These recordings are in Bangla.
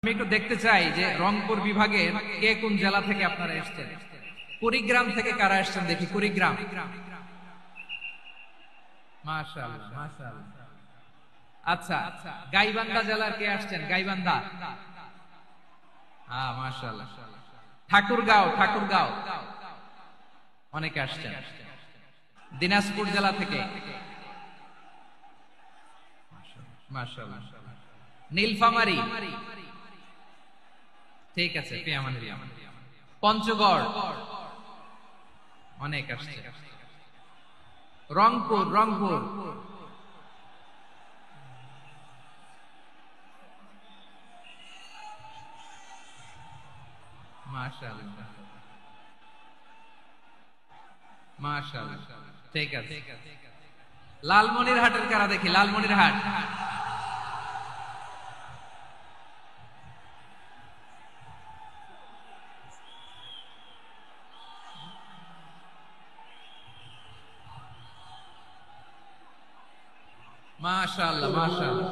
আমি একটু দেখতে চাই যে রংপুর বিভাগের কে কোন জেলা থেকে আপনারা এসেছেন। কুড়িগ্রাম থেকে কারা এসেছেন দেখি। কুড়িগ্রাম, মাশাআল্লাহ মাশাআল্লাহ। আচ্ছা, গাইবান্ধা জেলার কে আসছেন? গাইবান্ধা, হ্যাঁ মাশাআল্লাহ। ঠাকুরগাঁও, ঠাকুরগাঁও অনেকে আসছেন। দিনাজপুর জেলা থেকে মাশাআল্লাহ। নীলফামারী, ঠিক আছে। পঞ্চগড় অনেক আসছে। রংপুর, রংপুর মাশাআল্লাহ মাশাআল্লাহ, ঠিক আছে। লালমনিরহাটের কারা দেখি। লালমনিরহাট, মাশাআল্লাহ মাশাআল্লাহ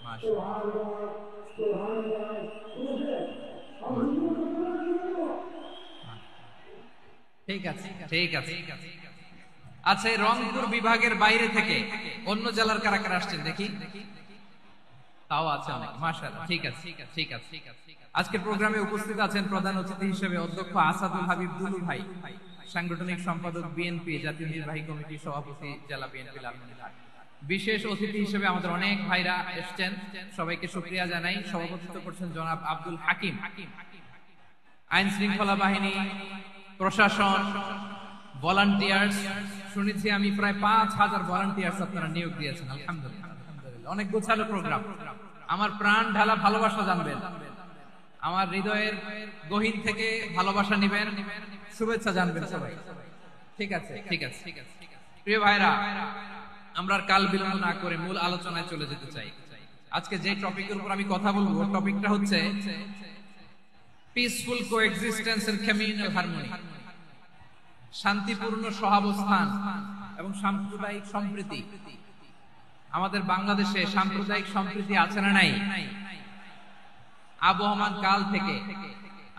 মাশাআল্লাহ। ঠিক আছে ঠিক আছে। আচ্ছা, এই রংপুর বিভাগের বাইরে থেকে অন্য জেলার কারা কারা আসছেন দেখি। তাও আছে অনেক, মাশাআল্লাহ। ঠিক আছে ঠিক আছে। আজকের প্রোগ্রামে উপস্থিত আছেন প্রধান অতিথি হিসেবে অধ্যক্ষ আসাদুল হাবিব দুলু ভাই, সাংগঠনিক সম্পাদক বিএনপি, জাতীয় নির্বাহী কমিটির সভাপতি জেলা বিএনপি লালমনিরহাট। বিশেষ অতিথি হিসেবে আমাদের অনেক ভাইরা এসেছেন, সবাইকে শুকরিয়া জানাই। সভাপতিত্ব করছেন জনাব আব্দুল হাকিম। আইন শৃঙ্খলা বাহিনী, প্রশাসন, ভলান্টিয়ার্স, শুনেছি আমি প্রায় ৫,০০০ ভলান্টিয়ার্স আপনারা নিয়োগ দিয়েছেন। আলহামদুলিল্লাহ, অনেক গোছালো প্রোগ্রাম। আমার প্রাণ ঢালা ভালোবাসা জানবেন, আমার হৃদয়ের গহীন থেকে ভালোবাসা নিবেন, শুভেচ্ছা জানবেন সবাই। ঠিক আছে ঠিক আছে। প্রিয় ভাইরা, আমরা আর কাল বিলম্ব না করে মূল আলোচনায় চলে যেতে চাই। আজকে যে টপিকের উপর আমি কথা বলবো, টপিকটা হচ্ছে peaceful coexistence and communal harmony, শান্তিপূর্ণ সহাবস্থান এবং সাম্প্রদায়িক সম্প্রীতি। আমাদের বাংলাদেশে সাম্প্রদায়িক সম্প্রীতি আছে না নাই? আবহমান কাল থেকে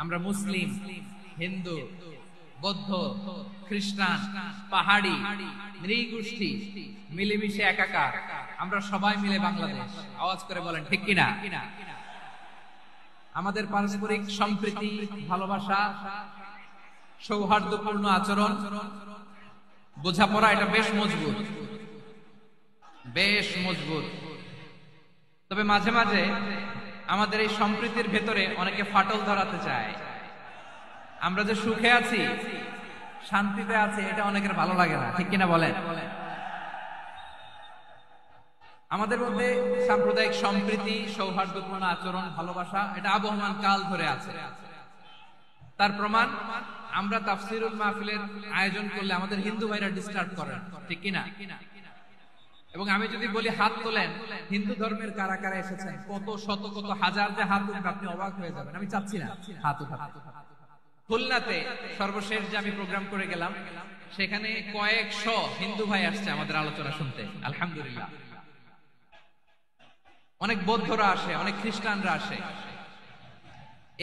আমরা মুসলিম, হিন্দু, বৌদ্ধ, খ্রিস্টান, পাহাড়ি, নৃগোষ্ঠী মিলেমিশে একাকার, আমরা সবাই মিলে বাংলাদেশ। আওয়াজ করে বলেন ঠিক কিনা? আমাদের পারস্পরিক সম্প্রীতি, ভালোবাসা, সৌহার্দ্যপূর্ণ আচরণ, বোঝাপড়া, এটা বেশ মজবুত, বেশ মজবুত। তবে মাঝে মাঝে আমাদের এই সম্প্রীতির ভেতরে অনেকে ফাটল ধরাতে চায়। আমরা যে সুখে আছি, শান্তিতে আছি, এটা অনেকের ভালো লাগে না, ঠিক কিনা বলেন? আমাদের মধ্যে সাম্প্রদায়িক সম্প্রীতি, সৌহার্দ্যপূর্ণ আচরণ, ভালোবাসা, এটা আবহমান কাল ধরে আছে। তার প্রমাণ, আমরা তাফসিরুল মাহফিলের আয়োজন করলে আমাদের হিন্দু ভাইরা ডিস্টার্ব করেন, ঠিক কিনা? এবং আমি যদি বলি হাত তোলেন, হিন্দু ধর্মের কারা কারা এসেছেন, কত শত কত হাজার যে হাত উঠবে, আপনি অবাক হয়ে যাবেন। আমি চাচ্ছি না হাত উঠাতে। খুলনাতে সর্বশেষ যে আমি প্রোগ্রাম করে গেলাম, সেখানে কয়েকশ হিন্দু ভাই আসছে আমাদের আলোচনা শুনতে, আলহামদুলিল্লাহ। অনেক বৌদ্ধরা আসে, অনেক খ্রিস্টানরা আসে।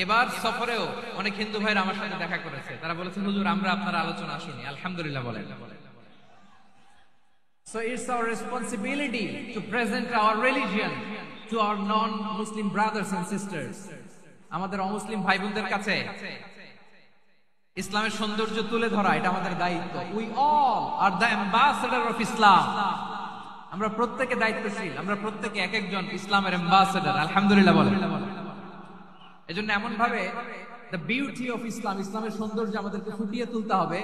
এবার সফরেও অনেক হিন্দু ভাইরা আমার সাথে দেখা করেছে, তারা বলেছেন হুজুর আমরা আপনার আলোচনা শুনি, আলহামদুলিল্লাহ বলেন। So it's our responsibility to present our religion to our non-Muslim brothers and sisters. আমাদের অমুসলিম ভাই বোনদের কাছে ইসলামের সৌন্দর্য তুলে ধরা, এটা আমাদের দায়িত্ব। We all are the ambassador of Islam. আমরা প্রত্যেকে দায়িত্বশীল, আমরা প্রত্যেকে এক একজন ইসলামের অ্যাম্বাসেডর, আলহামদুলিল্লাহ বলেন। এজন্য এমন ভাবে the beauty of Islam, ইসলামের সৌন্দর্য আমাদেরকে ফুটিয়ে তুলতে হবে,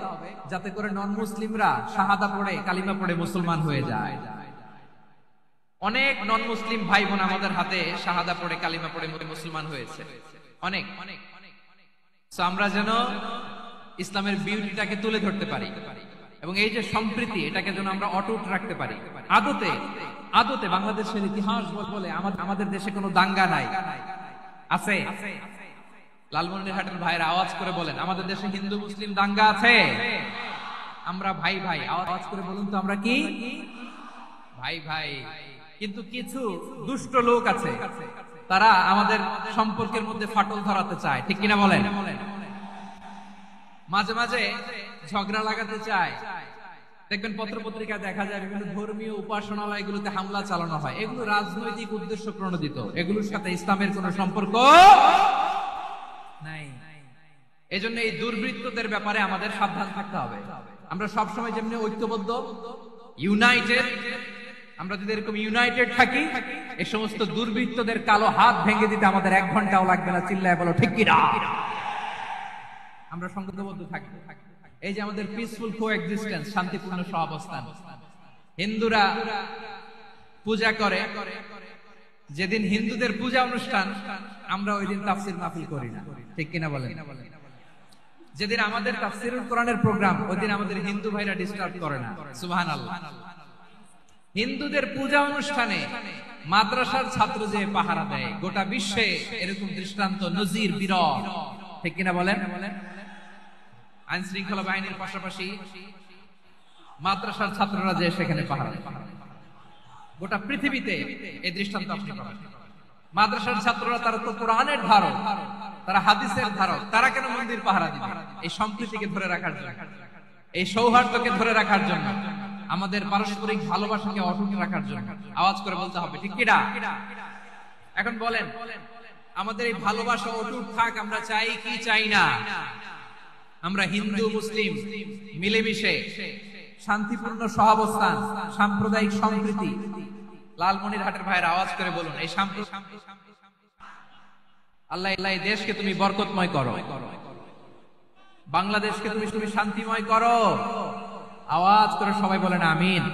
যাতে করে নন মুসলিমরা শাহাদা পড়ে, কালিমা পড়ে মুসলমান হয়ে যায়। অনেক নন মুসলিম ভাই বোন আমাদের হাতে শাহাদা পড়ে, কালিমা পড়ে মুসলমান হয়েছে, অনেক। সো আমরা যেন ইসলামের বিউটিটাকে তুলে ধরতে পারি, এবং এই যে সম্প্রীতি, এটাকে যেন আমরা অটুট রাখতে পারি। আদতে আদতে বাংলাদেশের ইতিহাস বলে আমাদের দেশে কোনো দাঙ্গা নাই, আছে? লালমনিরহাটের ভাইরা আওয়াজ করে বলেন, আমাদের দেশে হিন্দু মুসলিম দাঙ্গা আছে? আমরা ভাই ভাই, আওয়াজ করে বলুন তো, আমরা কি ভাই ভাই? কিন্তু কিছু দুষ্ট লোক আছে তারা আমাদের সম্পর্কের মধ্যে ফাটল ধরাতে চায়, ঠিক কিনা বলেন? মাঝে মাঝে ঝগড়া লাগাতে চায়। দেখবেন পত্র পত্রিকায় দেখা যায় বিভিন্ন ধর্মীয় উপাসনালয়গুলোতে হামলা চালানো হয়। এগুলো রাজনৈতিক উদ্দেশ্য প্রণোদিত, এগুলোর সাথে ইসলামের কোনো সম্পর্ক নাই। এজন্য এই দুর্বৃত্তদের ব্যাপারে আমাদের সাবধান থাকতে হবে। আমরা সবসময় যেমনি ঐক্যবদ্ধ, ইউনাইটেড, আমরা যদি এরকম ইউনাইটেড থাকি, এই সমস্ত দুর্বৃত্তদের কালো হাত ভেঙে দিতে আমাদের 1 ঘন্টাও লাগবে না। চিল্লায় বলো ঠিক কিনা? আমরা সংঘবদ্ধ থাকবো। এই যে আমাদের পিসফুল কোএক্সিস্টেন্স, শান্তিপূর্ণ সহাবস্থান। হিন্দুরা পূজা করে, যেদিন হিন্দুদের পূজা অনুষ্ঠান আমরা ওই দিন তাফসীর মাহফিল করি না, ঠিক কিনা বলেন? যেদিন আমাদের তাফসীরুল কোরআনের প্রোগ্রাম, ওই দিন আমাদের হিন্দু ভাইরা ডিস্টার্ব করে না। সুবহানাল্লাহ। হিন্দুদের পূজা অনুষ্ঠানে মাদ্রাসার ছাত্র যে পাহারা দেয়, গোটা বিশ্বে এরকম দৃষ্টান্ত নজির বিরল, ঠিক কিনা বলেন? আইন শৃঙ্খলা বাহিনীর পাশাপাশি মাদ্রাসার ছাত্ররা যে সেখানে পাহারা দেয়, গোটা পৃথিবীতে এই দৃষ্টান্ত আপনি পাবেন। মাদ্রাসার ছাত্ররা, তারা তো কোরআনের ধারক, তারা হাদিসের ধারক, তারা কেন মন্দির পাহারা দিবে? এই সম্প্রীতিকে ধরে রাখার জন্য, এই সৌহার্দ্যকে ধরে রাখার জন্য, আমাদের পারস্পরিক ভালোবাসাকে অটুট রাখার জন্য। আওয়াজ করে বলতে হবে ঠিক কিনা? এখন বলেন, আমাদের এই ভালোবাসা অটুট থাক আমরা চাই কি চাই না? আমরা হিন্দু মুসলিম মিলেমিশে শান্তিপূর্ণ সহাবস্থান, সাম্প্রদায়িক সম্প্রীতি। লালমনিরহাটের ভাইয়ের আওয়াজ করে বলুন, এই আল্লাহ এই দেশকে তুমি বরকতময় করো, বাংলাদেশকে তুমি শান্তিময় করো। আওয়াজ করে সবাই বলেন আমিন।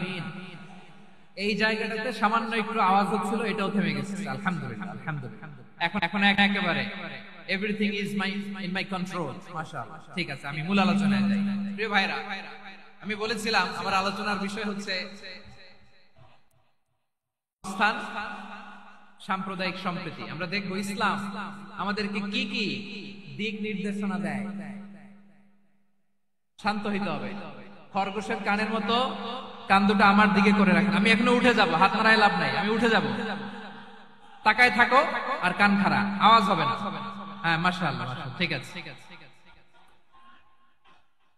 এই জায়গাটাতে সামান্য একটু আওয়াজ হচ্ছিল, এটাও থেমে গেছে। আলহামদুলিল্লাহ, আলহামদুলিল্লাহ। এখন একেবারে everything is in my control. মাশাআল্লাহ। ঠিক আছে, আমি মূল আলোচনায় যাই। প্রিয় ভাইরা, আমি বলেছিলাম আমার আলোচনার বিষয় হচ্ছে স্থান, সাম্প্রদায়িক সম্প্রীতি। আমরা দেখবো ইসলাম আমাদেরকে কি কি দিক নির্দেশনা দেয়। শান্ত হইতে হবে। খরগোশের কানের মতো কান দুটো আমার দিকে করে রাখেন। আমি এখনো উঠে যাব, হাত নাড়ায় লাভ নাই, আমি উঠে যাব। তাকায় থাকো আর কান খাড়া, আওয়াজ হবে না। হ্যাঁ, মাশাআল্লাহ, মাশাআল্লাহ। ঠিক আছে।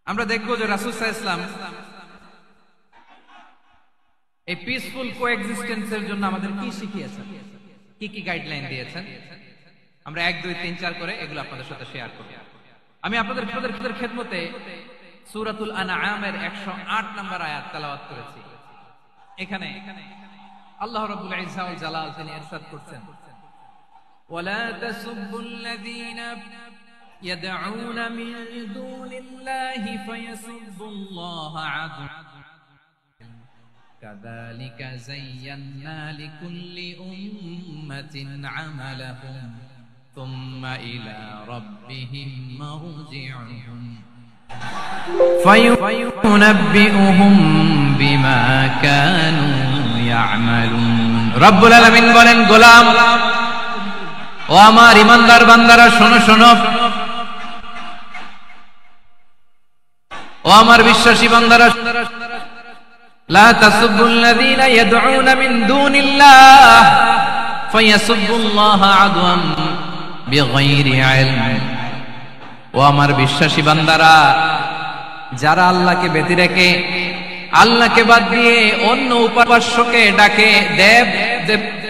আমরা দেখবো যে রাসূল সাল্লাল্লাহু আলাইহি ওয়াসাল্লাম এই পিসফুল কোএক্সিস্টেন্সের জন্য আমাদের কি শিখিয়েছেন, কি কি গাইডলাইন দিয়েছেন। আমরা 1, 2, 3, 4 করে এগুলো আপনাদের সাথে শেয়ার করব। আমি আপনাদের খেদমতে সূরাতুল আনআমের 108 নম্বর আয়াত তেলাওয়াত করেছি। এখানে আল্লাহ রাব্বুল ইজ্জা ওয়াল জালাল তিনি ইরশাদ করছেন, ওয়ালা তাসুবুল্লাযীনা ইয়াদউনা মিন দুনিল্লাহি ফায়াসুবুল্লাহা আদওয়ান কাযালিকা যায়্যান্না লিকুল্লি উম্মাতিন আমালাহুম থুম্মা ইলা রাব্বিহিম মারজিউহুম ফায়ুনাব্বিউহুম বিমা কানু ইয়ামালুন। রব্বুল আলামিন বলেন, গোলাম ও আমার ইমানদার বান্দারা, শোনো শোনো, ও আমার বিশ্বাসী বান্দারা, লা তাসুবুল্লাযীনা ইয়াদউনা মিন দুনিল্লাহ ফায়াসুবুল্লাহা আদওয়ান বিগাইরি ইলম। ও আমার বিশ্বাসী বান্দারা, যারা আল্লাহকে ব্যতি রেখে, আল্লাহকে বাদ দিয়ে অন্য উপাস্যকে ডাকে,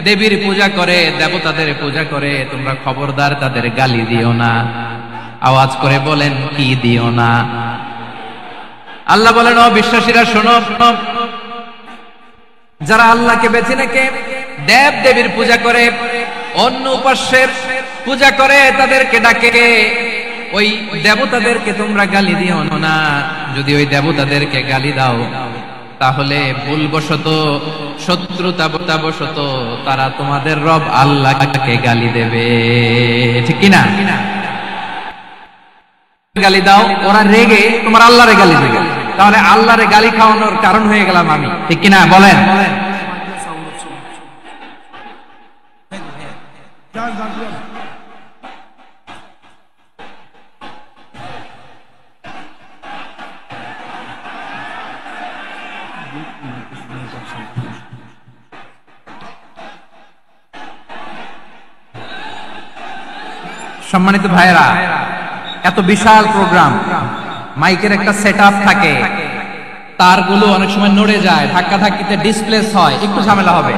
দেবীর পূজা করে, দেবতাদের পূজা করে, তোমরা খবরদার তাদের গালি দিও না। আওয়াজ করে বলেন, কি দিও না? আল্লাহ বলেন, ও বিশ্বাসীরা শোনো, যারা আল্লাহকে বেছে রেখে দেব দেবীর পূজা করে, অন্য উপাস্যের পূজা করে, তাদেরকে ডাকে, ওই দেবতাদেরকে তোমরা গালি দিও না। যদি ওই দেবতাদেরকে গালি দাও, তাহলে ভুলবশত, শত্রুতাবশত তারা তোমাদের রব আল্লাহকে গালি দেবে, ঠিক কিনা? গালি দাও, ওরা রেগে তোমার আল্লাহরে গালি দেবে, তাহলে আল্লাহরে গালি খাওয়ানোর কারণ হয়ে গেলাম আমি, ঠিক কিনা বলেন? সম্মানিত ভাইরা, এত বিশাল প্রোগ্রাম, মাইকের একটা সেটআপ থাকে, তারগুলো অনেক সময় নড়ে যায়, ধাক্কা ধাক্কিতে ডিসপ্লেস হয়, একটু ঝামেলা হবে।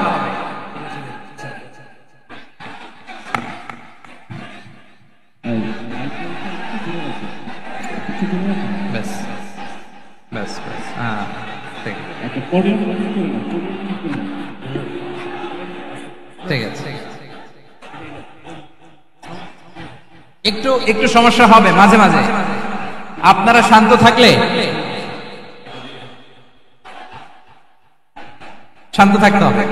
ঠিক আছে, একটু একটু সমস্যা হবে মাঝে মাঝে, আপনারা শান্ত থাকলে, শান্ত থাকতে হবে।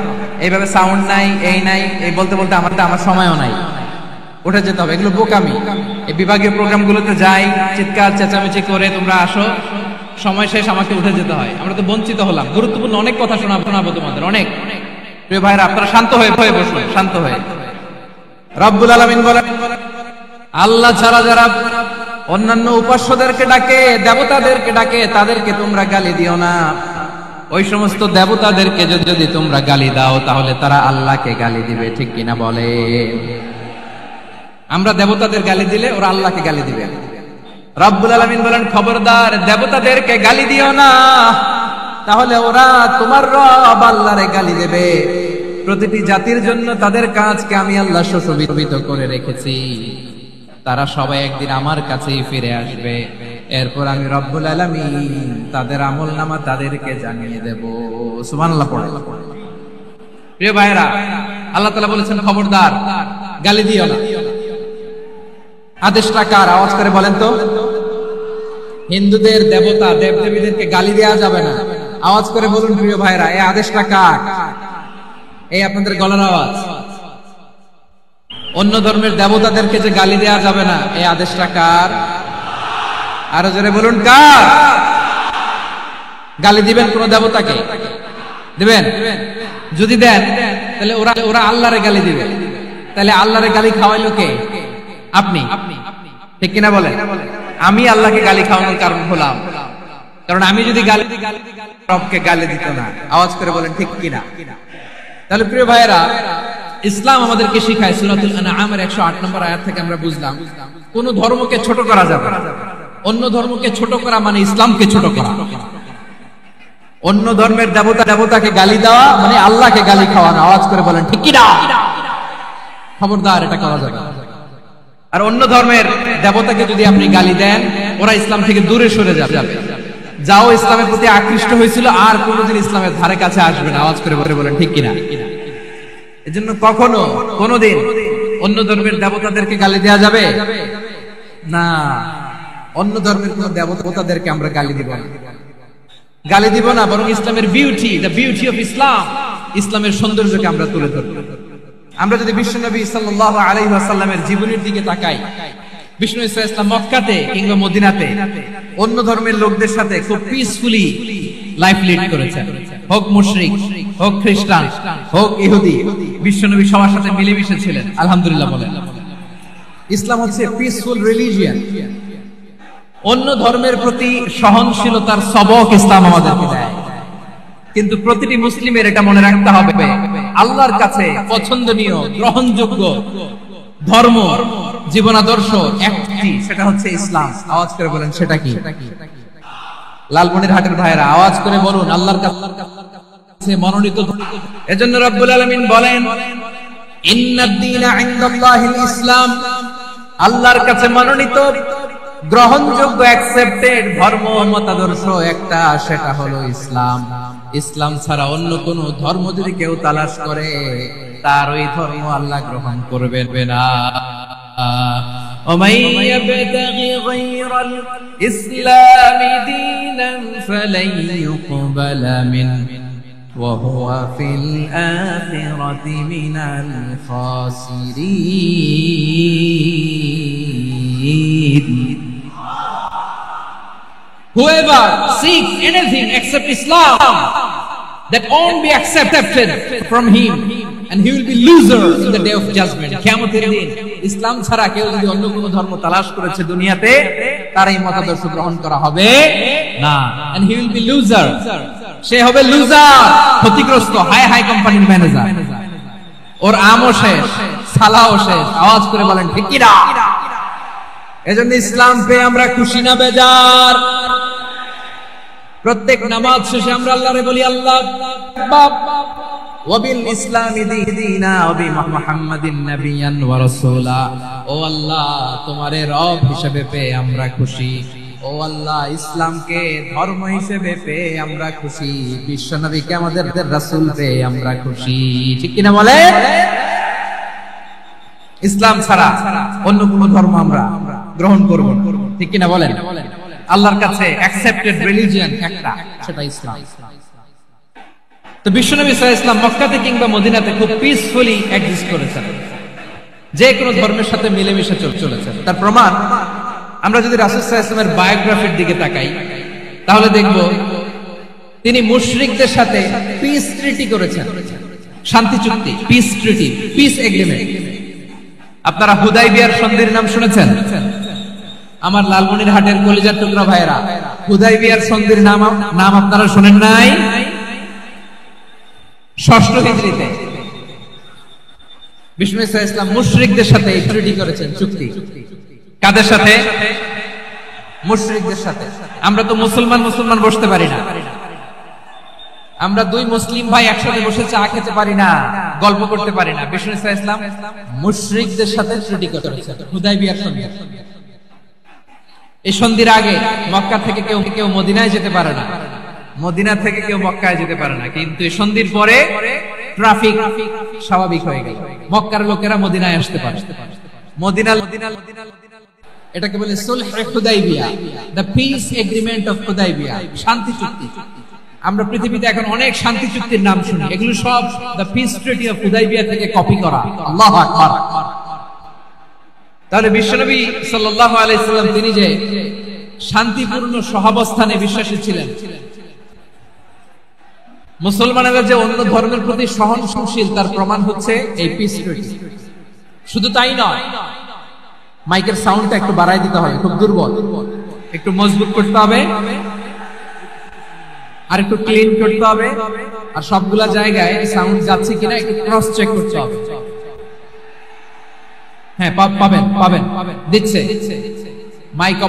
এইভাবে সাউন্ড নাই, এই নাই, এই বলতে বলতে আমার সময়ও নাই, উঠে যেতে হবে, এগুলো বোকামি। এই বিভাগীয় প্রোগ্রামগুলোতে যাই, চিৎকার চেঁচামেচি করে তোমরা আসো, সময় শেষ, আমাকে উঠে যেতে হয়, আমরা তো বঞ্চিত হলাম। গুরুত্বপূর্ণ অনেক কথা শোনাবো তোমাদের, অনেক। প্রিয় ভাইরা, আপনারা শান্ত হয়ে বসুন, শান্ত হয়ে। রব্বুল আলামিন বলেন, আল্লাহ ছাড়া যারা অন্যান্য উপাস্যদেরকে ডাকে, দেবতাদেরকে ডাকে, তাদেরকে তোমরা গালি দিও না। ওই সমস্ত দেবতাদেরকে যদি তোমরা গালি দাও, তাহলে তারা আল্লাহকে গালি দিবে, ঠিক কিনা বলে? আমরা দেবতাদের গালি দিলে ওরা আল্লাহকে গালি দিবে। রব্বুল আলামিন বলেন, খবরদার দেবতাদেরকে গালি দিও না, তাহলে ওরা তোমার রব আল্লাহরে গালি দেবে। প্রতিটি জাতির জন্য তাদের কাজকে আমি আল্লাহ সুশোভিত করে রেখেছি, তারা সবাই একদিন আমার কাছেই ফিরে আসবে। এরপর আমি রব্বুল আলামিন তাদের আমলনামা তাদেরকে জানিয়ে দেব। সুবহানাল্লাহ পড়ে। প্রিয় ভাইরা, আল্লাহ তাআলা বলেছেন, খবরদার গালি দিও না। আদেশটা কার? আওয়াজ করে বলেন তো। হিন্দুদের দেবতা দেবদেবীদেরকে গালি দেওয়া যাবে না। আওয়াজ করে বলুন প্রিয় ভাইরা, এই আদেশটা কার? এই আপনাদের গলার আওয়াজ। অন্য ধর্মের দেবতাদেরকে যে গালি দেওয়া যাবে না, এই আদেশটা কার? আরো জোরে বলুন, কার? গালি দিবেন কোন দেবতাকে? দিবেন? যদি দেন, তাহলে ওরা আল্লাহরে গালি দিবে। তাহলে আল্লাহরে গালি খাওয়াইলো কে? আপনি, ঠিক কিনা বলেন? আমি আল্লাহকে গালি খাওয়ানোর কারণ হলাম, কারণ আমি যদি গালি দিই, রবকে গালি দিত না। আওয়াজ করে বলেন ঠিক কিনা? তাহলে প্রিয় ভাইয়েরা, ইসলাম আমাদেরকে শিখায়, সূরাতুল আনআমের 108 নম্বর আয়াত থেকে আমরা বুঝলাম, কোন ধর্মকে ছোট করা যাবে না। অন্য ধর্মকে ছোট করা মানে ইসলামকে ছোট করা। অন্য ধর্মের দেবতাকে গালি দেওয়া মানে আল্লাহকে গালি খাওয়ানো। আওয়াজ করে বলেন ঠিক কিনা? খবরদার, এটা করা যাবে না। আর অন্য ধর্মের দেবতাকে যদি আপনি গালি দেন, ওরা ইসলাম থেকে দূরে সরে যাবে। যাও ইসলামের প্রতি আকৃষ্ট হয়েছিল, আর কোনোদিন ইসলামের ধারে কাছে আসবে না। আওয়াজ করে বলেন ঠিক কিনা? এজন্য কখনো কোনোদিন অন্য ধর্মের দেবতাদেরকে গালি দেওয়া যাবে না। অন্য ধর্মের কোন দেবতাদেরকে আমরা গালি দিব না, বরং ইসলামের beauty, the beauty of Islam, ইসলামের সৌন্দর্যকে আমরা তুলে ধরব। আমরা যদি বিশ্বনবী সাল্লাল্লাহু আলাইহি ওয়াসাল্লামের জীবনের দিকে তাকাই, বিষ্ণু ইসলাম মক্কাতে কিংবা মদিনাতে অন্য ধর্মের লোকদের সাথে খুব পিসফুলি লাইফ লিড করেছেন। হোক মুশরিক, হোক খ্রিস্টান, হোক ইহুদি, বিশ্বনবী সবার সাথে মিলেমিশে ছিলেন। আলহামদুলিল্লাহ বলেন। ইসলাম হচ্ছে পিসফুল রিলিজিয়ন। অন্য ধর্মের প্রতি সহনশীলতার সবক ইসলাম আমাদেরকে দেয়। কিন্তু প্রতিটি মুসলিমের এটা মনে রাখতে হবে, আল্লাহর কাছে পছন্দনীয়, গ্রহণযোগ্য ধর্ম, জীবন আদর্শ একটি, সেটা হচ্ছে ইসলাম। আওয়াজ করে বলেন সেটা কি? লালমনিরহাটের ভাইরা আওয়াজ করে বলুন, আল্লাহর কাছে মনোনীত। এজন্য রব্বুল আলামিন বলেন, ইন্নাদ-দীনা ইনদাল্লাহিল ইসলাম, আল্লাহর কাছে মনোনীত, গ্রহণযোগ্য, অ্যাকসেপ্টেড ধর্ম মতাদর্শ একটা, সেটা হলো ইসলাম। ইসলাম ছাড়া অন্য কোন ধর্ম যদি কেউ তালাশ করে, তার ওই ধর্ম আল্লাহ গ্রহণ করবে না। ومن يبتغي غير الإسلام دينا فلن يقبل منه وهو في الآخرة من الخاسرين. Whoever seeks anything except Islam, that won't be accepted from him, and he will be loser in the day of judgment. কিয়ামতের দিন ইসলাম ছাড়া কেউ যদি অন্য কোনো ধর্ম তালাশ করেছে দুনিয়াতে, তার এই মতাদর্শ গ্রহণ করা হবে না, and he will be loser. সে হবে লুজার, ক্ষতিগ্রস্ত, হাই কোম্পানির ম্যানেজার। ওর আমও শেষ, সালাও শেষ। আওয়াজ করে বলেন ঠিক কিনা? এজন্য ইসলাম পেয়ে আমরা খুশি না বেজার? প্রত্যেক নামাজ শেষে আমরা আল্লাহরে বলি আল্লাহ ওয়াবিল ইসলামি দীনা ওয়াবি মুহাম্মাদিন নাবিয়ান ওয়া রাসূলা। ও আল্লাহ, তোমারে রব হিসেবে পেয়ে আমরা খুশি। ও আল্লাহ, ইসলামকে ধর্ম হিসেবে পেয়ে আমরা খুশি। বিশ্ব নবীকে আমাদের রাসূল পেয়ে আমরা খুশি। ঠিক কিনা বলে? ইসলাম ছাড়া অন্য কোন ধর্ম আমরা গ্রহণ করব না। ঠিক কিনা বলেন? আল্লাহর কাছে অ্যাকসেপ্টেড রিলিজিয়ন একটা, সেটা ইসলাম। তো বিশ্বনবী সাল্লাল্লাহু আলাইহি ওয়াসাল্লাম মক্কাতে কিংবা মদিনাতে খুব পিসফুলি এক্সিস্ট করেছেন, যে কোনো ধর্মের সাথে মিলেমিশে চলেছেন। তার প্রমাণ আমরা যদি রাসূল সাল্লাল্লাহু আলাইহি ওয়াসাল্লামের বায়োগ্রাফির দিকে তাকাই, তাহলে দেখব তিনি মুশরিকদের সাথে পিস ট্রিটি করেছেন, শান্তি চুক্তি, পিস ট্রিটি, পিস এগ্রিমেন্ট। আপনারা হুদাইবিয়ার সন্ধির নাম শুনেছেন? আমার লালমনিরহাটের কলিজার টুকরা ভাইরা, হুদাইবিয়ার সন্ধির নাম আপনারা শুনেন নাই? ষষ্ঠ হিজরিতে বিষ্ণু সাল্লাল্লাহু আলাইহি ওয়াসাল্লাম মুশরিকদের সাথে ট্রিটি করেছেন, চুক্তি। কাদের সাথে? মুশরিকদের সাথে। আমরা তো মুসলমান বসতে পারি না। আমরা দুই মুসলিম ভাই একসাথে বসে চা খেতে পারি না, গল্প করতে পারি না। বিষ্ণু সাল্লাল্লাহু আলাইহি ওয়াসাল্লাম মুশরিকদের সাথে ট্রিটি করেছেন, হুদাইবিয়ার সন্ধি। এই সন্ধির আগে মক্কা থেকে কেউ মদিনায় যেতে পারে না, মদিনা থেকে কেউ মক্কায় যেতে পারে না। কিন্তু এই সন্ধির পরে ট্রাফিক স্বাভাবিক হয়ে গেল, মক্কার লোকেরা মদিনায় আসতে পারে। মদিনা এটাকে বলে সুলহ Hudaybiyyah, the peace agreement of Hudaybiyyah, শান্তি চুক্তি। আমরা পৃথিবীতে এখন অনেক শান্তি চুক্তির নাম শুনি, এগুলো সব the piece treaty of Hudaibiya থেকে কপি করা। আল্লাহু আকবার। তাহলে বিশ্বনবী সাল্লাল্লাহু আলাইহি সাল্লাম তিনি যে শান্তিপূর্ণ সহাবস্থানে বিশ্বাসী ছিলেন, মুসলমানেরা যে অন্য ধর্মের প্রতি সহনশীল, তার প্রমাণ হচ্ছে এই পিস ট্রিটি। শুধু তাই নয়, মাইকের সাউন্ডটা একটু বাড়াই দিতে হবে, খুব দুর্বল, একটু মজবুত করতে হবে, আর একটু ক্লিন করতে হবে, আর সবগুলা জায়গায় সাউন্ড যাচ্ছে কিনা একটু ক্রস চেক করতে হবে। হ্যাঁ, পাবেন দিচ্ছে মাইক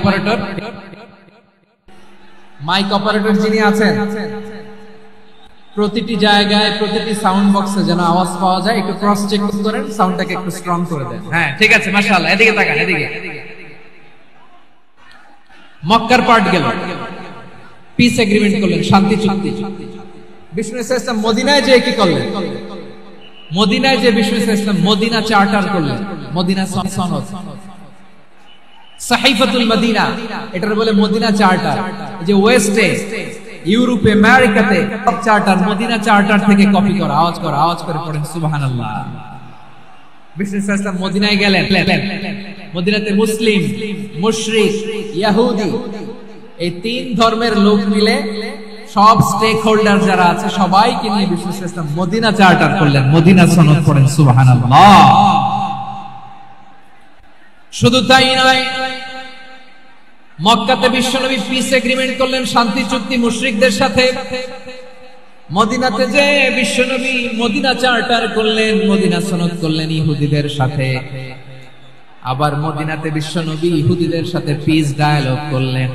অপারেটর যিনি আছেন, প্রতিটি জায়গায় প্রতিটি সাউন্ড বক্সে যেন আওয়াজ পাওয়া যায়, একটু ক্রস চেক করেন, সাউন্ডটাকে একটু স্ট্রং করে দেন। হ্যাঁ, ঠিক আছে, মাশাআল্লাহ। এদিকে তাকান, এদিকে। মক্কার পার্ট গেল, পিস এগ্রিমেন্ট করলেন, শান্তি চুক্তি। বিষ্ণু সাল্লাল্লাহু আলাইহি ওয়াসাল্লাম মদিনায় যে কি করলেন? মদিনায় যে বিষ্ণু সাল্লাল্লাহু আলাইহি ওয়াসাল্লাম মদিনা চার্টার করলেন, মদিনা সনদ, সাহিফাতুল মদিনা, এটার বলে মদিনা চার্টার। যে ওয়েস্টে, ইউরোপে, আমেরিকাতে সব চার্টার মদিনা চার্টার থেকে কপি করা। আওয়াজ করে পড়েন সুবহানাল্লাহ। বিষ্ণু সাল্লাল্লাহু আলাইহি ওয়াসাল্লাম মদিনায় গেলেন, মদিনাতে মুসলিম, মুশরিক, ইহুদি, এই তিন ধর্মের লোক মিলে, সব স্টেক হোল্ডার যারা আছে সবাইকে নিয়ে বিষ্ণু সাল্লাল্লাহু আলাইহি ওয়াসাল্লাম মদিনা চার্টার করলেন, মদিনা সনদ পড়েন সুবহানাল্লাহ। শুধু তাই নয়, মক্কাতে বিশ্বনবী পিস এগ্রিমেন্ট করলেন, শান্তি চুক্তি মুশরিকদের সাথে। মদিনাতে যে বিশ্বনবী মদিনা চার্টার করলেন, মদিনা সনদ করলেন ইহুদিদের সাথে। আবার মদিনাতে বিশ্বনবী ইহুদিদের সাথে পিস ডায়ালগ করলেন,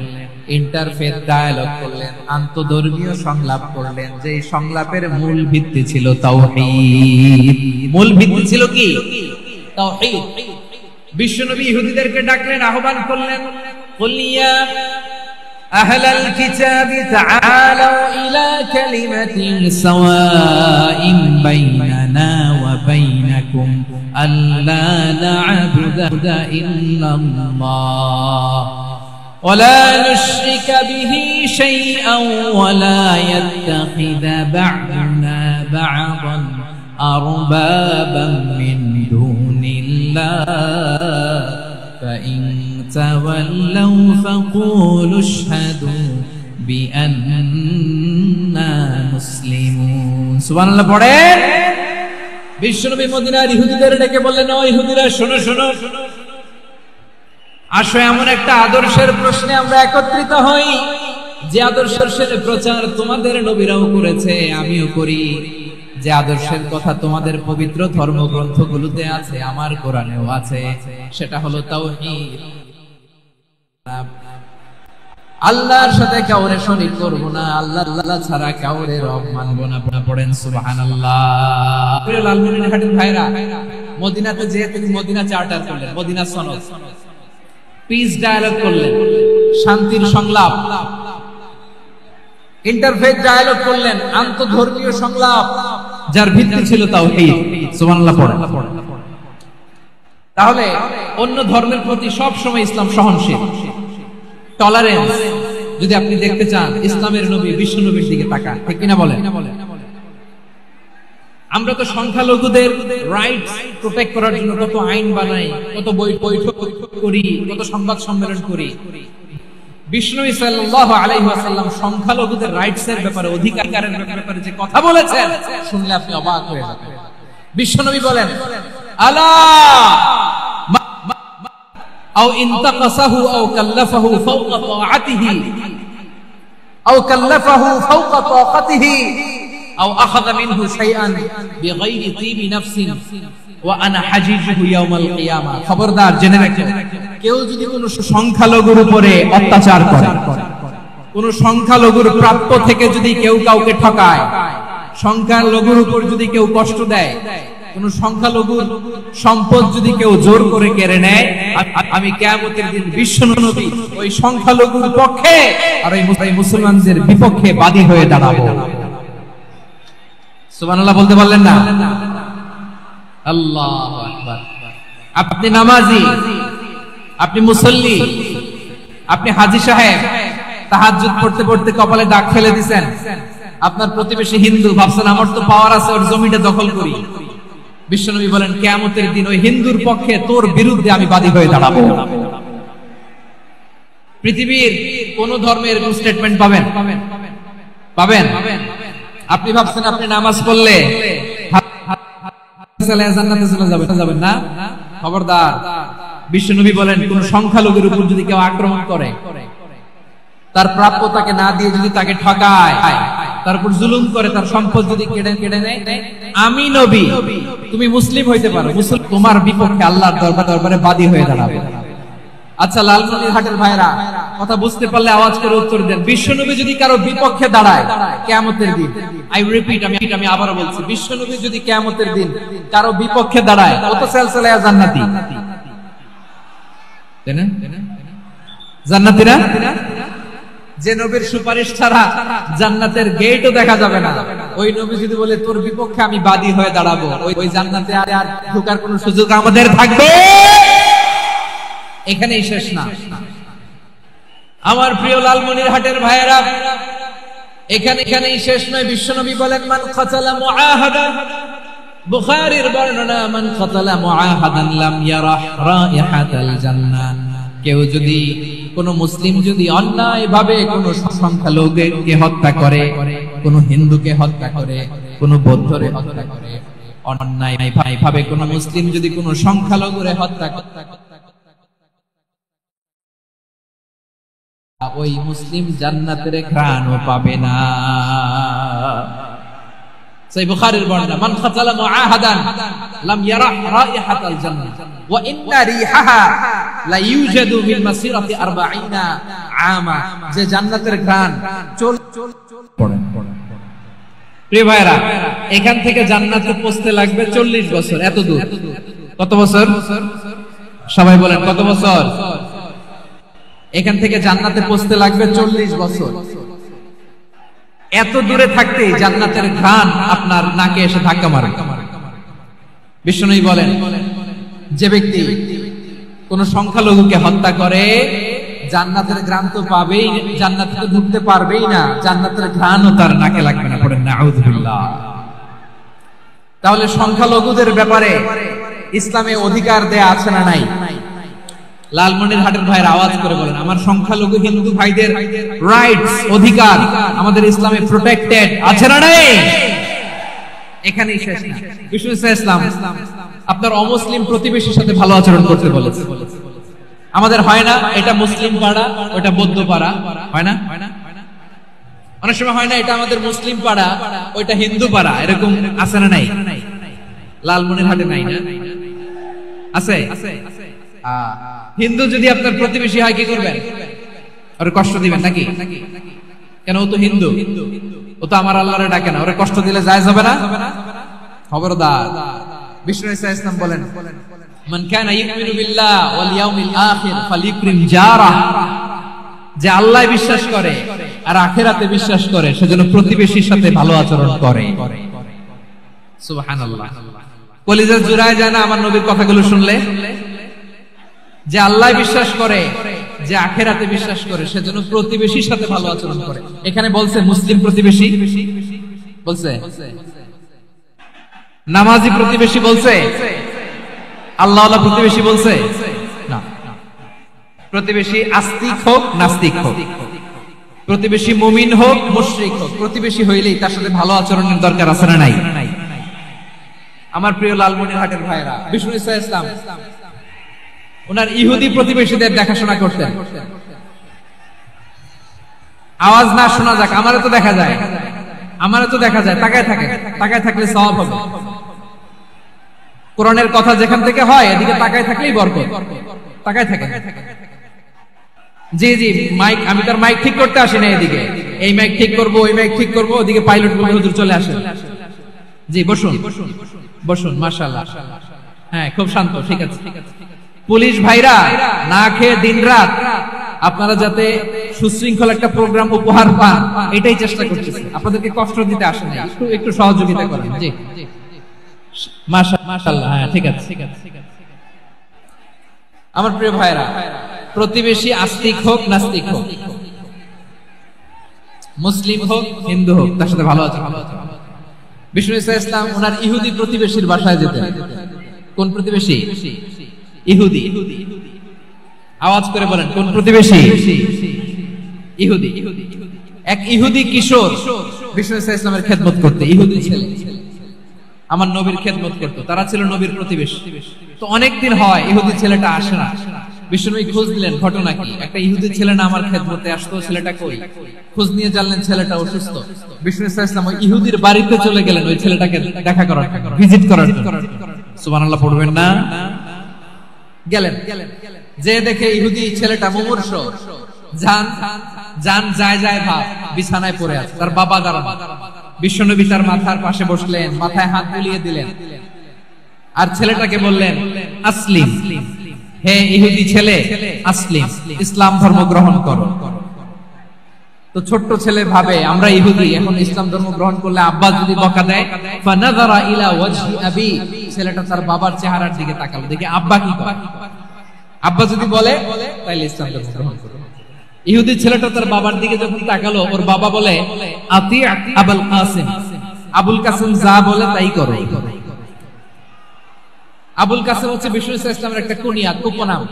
ইন্টারফেথ ডায়ালগ করলেন, আন্তধর্মীয় সংলাপ করলেন। যে সংলাপের মূল ভিত্তি ছিল তাওহীদ। মূল ভিত্তি ছিল কি? তাওহীদ। বিশ্বনবী ইহুদিদেরকে ডাকলেন, আহ্বান করলেন, قل يا أهل الكتاب تعالوا إلى كلمة سواء بيننا وبينكم ألا نعبد إلا الله ولا نشرك به شيئا ولا يتخذ بعضنا بعضا أربابا من دون الله فإن تولوا فقولوا اشهدوا بأننا مسلمون سبحان الله পড়েন। বিশ্বনবী মদিনার ইহুদিদের ডেকে বললেন, ও ইহুদিরা, শোনো, আসো এমন একটা আদর্শের প্রশ্নে আমরা একত্রিত হই, যে আদর্শের প্রচার তোমাদের নবীরাও করেছে, আমিও করি, যে আদর্শের কথা তোমাদের পবিত্র ধর্মগ্রন্থগুলোতে আছে, আমার কোরআনেও আছে, সেটা হলো তাওহীদ। আল্লাহর সাথে কাউরে শরীক করব না, আল্লাহ ছাড়া কাউরে রব মানব না। পড়েন সুবহানাল্লাহ। প্রিয় লালমনিরহাটের ভাইরা, মদিনাতে যে তিনি মদিনা চার্টার করলেন, মদিনা সনদ, পিস ডায়ালগ করলেন, শান্তির সংলাপ, ইন্টারফেথ ডায়ালগ করলেন, আন্তঃধর্মীয় সংলাপ, যার ভিত্তি ছিল তাওহীদ। সুবহানাল্লাহ পড়েন। তাহলে অন্য ধর্মের প্রতি সব সময় ইসলাম সহনশীল, টলারেন্স। যদি আপনি দেখতে চান ইসলামের নবী বিশ্ব নবীর দিকে তাকান, ঠিক কিনা বলেন? আমরা তো সংখ্যালঘুদের রাইটস প্রোটেক্ট করার জন্য কত আইন বানাই, কত বৈঠক করি, কত সংবাদ সম্মেলন করি। বিষ্ণু সাল্লাল্লাহু আলাইহি ওয়াসাল্লাম সংখ্যালঘুদের রাইটস এর ব্যাপারে, অধিকারের ব্যাপারে যে কথা বলেছেন, শুনলে আপনি অবাক হয়ে যাবেন। বিশ্বনবী বলেন, আলা আও ইনতাকাসাহু আও কাল্লাফাহু ফাওকা তাআতিহি আও কাল্লাফাহু ফাওকা তাকাতিহি আও আখাযা মিনহু শাইআন বিগাইরি তিবি নাফসিন ওয়া আনা হাজিজুহু ইয়াউমাল কিয়ামা। খবরদার, জেনে রাখুন, কেউ যদি কোনো সংখ্যালঘুর উপরে অত্যাচার করে, কোন সংখ্যালঘুর প্রাপ্য থেকে যদি কেউ কাউকে ঠকায়, সংখ্যালঘুর উপর যদি কেউ কষ্ট দেয়, কোন সংখ্যালঘুর সম্পদ যদি কেউ জোর করে কেড়ে নেয়, আমি কিয়ামতের দিন বিশ্বনবী ওই সংখ্যালঘুর পক্ষে আর ওই মুসলমানদের বিপক্ষে বাদী হয়ে দাঁড়াবো। সুবহানাল্লাহ বলতে পারলেন না? আল্লাহু আকবার। আপনি নামাজি, আপনি মুসল্লি, আপনি হাজী সাহেব, তাহাজ্জুদ পড়তে পড়তে কপালে দাগ ফেলে দিবেন, আপনার প্রতিবেশী হিন্দু, ভাবছেন আমার তো পাওয়ার আছে, ওর জমিটা দখল করি। বিশ্বনবী বলেন, কিয়ামতের দিন ওই হিন্দুর পক্ষে তোর বিরুদ্ধে আমি বাদী হয়ে দাঁড়াবো। পৃথিবীর কোন ধর্মের স্টেটমেন্ট পাবেন? পাবেন? আপনি ভাবছেন আপনি নামাজ পড়লে জান্নাতে চলে যাবেন না? খবরদার। বিশ্বনবী বলেন, কোন সংখ্যালঘুর উপর যদি কেউ আক্রমণ করে, তার প্রাপ্য তাকে না দিয়ে যদি তাকে ঠকায়, তার উপর জুলুম করে, তার সম্পদ যদি কেড়ে নেয়, আমি নবী, তুমি মুসলিম হইতে পারো, তোমার বিপক্ষে আল্লাহর দরবারে বাদী হয়ে দাঁড়াবে। আচ্ছা লালমনিরহাটের ভাইরা, কথা বুঝতে পারলে আওয়াজ করে উত্তর দেন। বিশ্বনবী যদি কারো বিপক্ষে দাঁড়ায় কিয়ামতের দিন, আই রিপিট, আমি আবারো বলছি, বিশ্বনবী যদি কিয়ামতের দিন কারো বিপক্ষে দাঁড়ায়, কত সেলসেলায়া জান্নাতি, জান্নাতীরা, যে নবীর সুপারিশ ছাড়া জান্নাতের গেটও দেখা যাবে না, ওই নবী যদি বলে তোর বিপক্ষে আমি বাদী হয়ে দাঁড়াবো, ওই জান্নাতে আর ঢোকার কোনো সুযোগ আমাদের থাকবে? এখানেই শেষ না আমার প্রিয় লালমনিরহাটের ভাইয়েরা, এখানেই শেষ নয়। বিশ্বনবী বলেন, মান কাতালা মুআহাদান, বুখারীর বর্ণনা, মান কাতালা মুআহাদান লাম ইয়ারাহ রাইহাতাল জান্নাহ। কেউ যদি, কোন মুসলিম যদি অন্যায় ভাবে কোন সংখ্যালঘুকে হত্যা করে, কোন হিন্দুকে হত্যা করে, কোন বৌদ্ধরে হত্যা করে, অন্যায় ভাবে কোন মুসলিম যদি কোন সংখ্যালঘুরে হত্যা করে, ওই মুসলিম জান্নাতের ঘ্রাণও পাবে না। সেই বুখারীর বর্ণনা, মান কাতালা মুআহাদান লাম ইয়ারাহ রাইহাতাল জান্নাহ ওয়া ইন্না রিহাহা লা ইউজাদু মিন মাসিরাতি 40 আমা। যে জান্নাতের ঘ্রাণ পড়েন। প্রিয় ভাইরা, এখান থেকে জান্নাতে পৌঁছতে লাগবে 40 বছর। এত দূর, কত বছর? সবাই বলেন, কত বছর? এখান থেকে জান্নাতে পৌঁছতে লাগবে 40 বছর। এত দূরে থাকতে জান্নাতের ঘ্রাণ আপনার নাকে এসে ধাক্কা মারে। বিষ্ণুই বলেন, যে ব্যক্তি কোন সংখ্যালঘুকে হত্যা করে, জান্নাতের ঘ্রাণ তো পাবেই, জান্নাতে তো ঢুকতে পারবেই না, জান্নাতের ঘ্রাণও তার নাকে লাগবে না। পড়েন নাউযুবিল্লাহ। তাহলে সংখ্যালঘুদের ব্যাপারে ইসলামে অধিকার দেয়া আছে না নাই? লালমনিরহাটের ভাইয়ের আওয়াজ করে বলেন, আমার সংখ্যালঘু হিন্দু ভাইদের রাইটস, অধিকার আমাদের ইসলামে প্রোটেক্টেড আছে না নাই? এখানেই শেষ না। বিষ্ণু ইসলাম আপনার অমুসলিম প্রতিবেশীর সাথে ভালো আচরণ করতে বলেছে। আমাদের হয় না, এটা মুসলিম পাড়া, ওটা বৌদ্ধ পাড়া, হয় না? অনেক সময় হয় না, এটা আমাদের মুসলিম পাড়া, ওইটা হিন্দু পাড়া, এরকম আছে না নাই? লালমনিরহাটে নাই না? আছে? হিন্দু যদি আপনার প্রতিবেশী হয় কি করবেন? ওরে কষ্ট দিবেন নাকি? কেন? ও তো হিন্দু, ও তো আমার আল্লাহরে ডাকে না, ওরে কষ্ট দিলে জায়েজ হবে না? খবরদার। বিষ্ণু ইসা ইসলাম বলেন, মান কানা ইউমিনু বিল্লাহ ওয়াল ইয়াউমিল আখির ফালিকরিম জারাহ, যে আল্লাহ বিশ্বাস করে আর আখিরাতে বিশ্বাস করে সেজন্য প্রতিবেশীর সাথে ভালো আচরণ করে। সুবহানাল্লাহ। কলিজা জুড়ায় যায় না আমার নবীর কথাগুলো শুনলে? যে আল্লাহ বিশ্বাস করে, যে আখিরাতে বিশ্বাস করে সেজন্য প্রতিবেশীর সাথে ভালো আচরণ করে। এখানে বলছে মুসলিম প্রতিবেশী বলছে, নামাজি প্রতিবেশী বলছে, আল্লাহওয়ালা প্রতিবেশী বলছে না। প্রতিবেশী আস্তিক হোক নাস্তিক হোক, প্রতিবেশী মুমিন হোক মুশরিক হোক, প্রতিবেশী হইলেই তার সাথে ভালো আচরণের দরকার আছে না নাই? আমার প্রিয় লালমনিরহাটের ভাইরা, বিষ্ণু ইসা ইসলাম ওনার ইহুদি প্রতিবেশীদের দেখাশোনা করতেন। আওয়াজ না শোনা যাক, আমারও তো দেখা যায়, আমারও তো দেখা যায়, তাকায় থাকে, তাকায় থাকলে সওয়াব হবে। কোরআনের কথা যেখান থেকে হয় এদিকে তাকায় থাকলেই বরকত। তাকায় থাকে। জি জি, মাইক, আমি তার মাইক ঠিক করতে আসি না এদিকে, এই মাইক ঠিক করব, ওই মাইক ঠিক করব, ওদিকে পাইলট বলে হুজুর চলে আসেন। জি বসুন বসুন, মাশাআল্লাহ। হ্যাঁ খুব শান্ত, ঠিক আছে। পুলিশ ভাইরা না খেয়ে দিনরাত আপনারা যাতে সুশৃঙ্খল একটা প্রোগ্রাম উপহার পান এটাই চেষ্টা করতেছে, আপনাদেরকে কষ্ট দিতে আসে না, একটু সহযোগিতা করেন। জি মাশাআল্লাহ। হ্যাঁ ঠিক আছে। আমার প্রিয় ভাইরা, প্রতিবেশী আস্তিক হোক নাস্তিক হোক, মুসলিম হোক হিন্দু হোক, তার সাথে ভালো আচরণ। বিষ্ণু ইসা ইসলাম ওনার ইহুদি প্রতিবেশীর বাসায় যেতেন। কোন প্রতিবেশী? ইহুদি। আওয়াজ করে বলেন, কোন প্রতিবেশী? ইহুদি। এক ইহুদি কিশোর বিষ্ণু ইসা ইসলামের খেদমত করতে, ইহুদি ছেলে আমার নবীর খেদমত করত, তারা ছিল নবীর প্রতিবেশী। তো অনেকদিন হয় ইহুদি ছেলেটা আসে না। বিষ্ণুনবী খোঁজ দিলেন, ঘটনা কি? একটা ইহুদি ছেলে না আমার খেদমতে আসতো, ছেলেটা কই? খোঁজ নিয়ে জানলেন ছেলেটা অসুস্থ। বিষ্ণু ইসলাম ওই ইহুদির বাড়িতে চলে গেলেন ওই ছেলেটাকে দেখা করার, ভিজিট করার জন্য। সুবহানাল্লাহ পড়বেন না? গেলেন, যে দেখে ইহুদি ছেলেটা মুমূর্ষ, জান যায় ভাব, বিছানায় পড়ে আছে, তার বাবা দাঁড়ানো। বিশ্বনবী তার মাথার পাশে বসলেন, মাথায় হাত বুলিয়ে দিলেন আর ছেলেটাকে বললেন, আসলিম, হে ইহুদি ছেলে, আসলিম, ইসলাম ধর্ম গ্রহণ করো। তো ছোট্ট ছেলে ভাবে আমরা ইহুদি, এখন ইসলাম ধর্ম গ্রহণ করলে আব্বা যদি বকা দেয়, ফানাযারা ইলা ওয়াজহি আবি, ছেলেটা তার বাবার চেহারার দিকে তাকালো, দেখে আব্বা কি করে। আব্বা যদি বলে তাহলে ইসলাম ধর্ম গ্রহণ করো। ইহুদি ছেলেটা তার বাবার দিকে যখন তাকালো, ওর বাবা বলে, আতি আবুল কাসিম, আবুল কাসিম যা বলে তাই করো। আবুল কাসিম হচ্ছে বিষ্ণু ইসলামের একটা কুনিয়াত, উপনাম।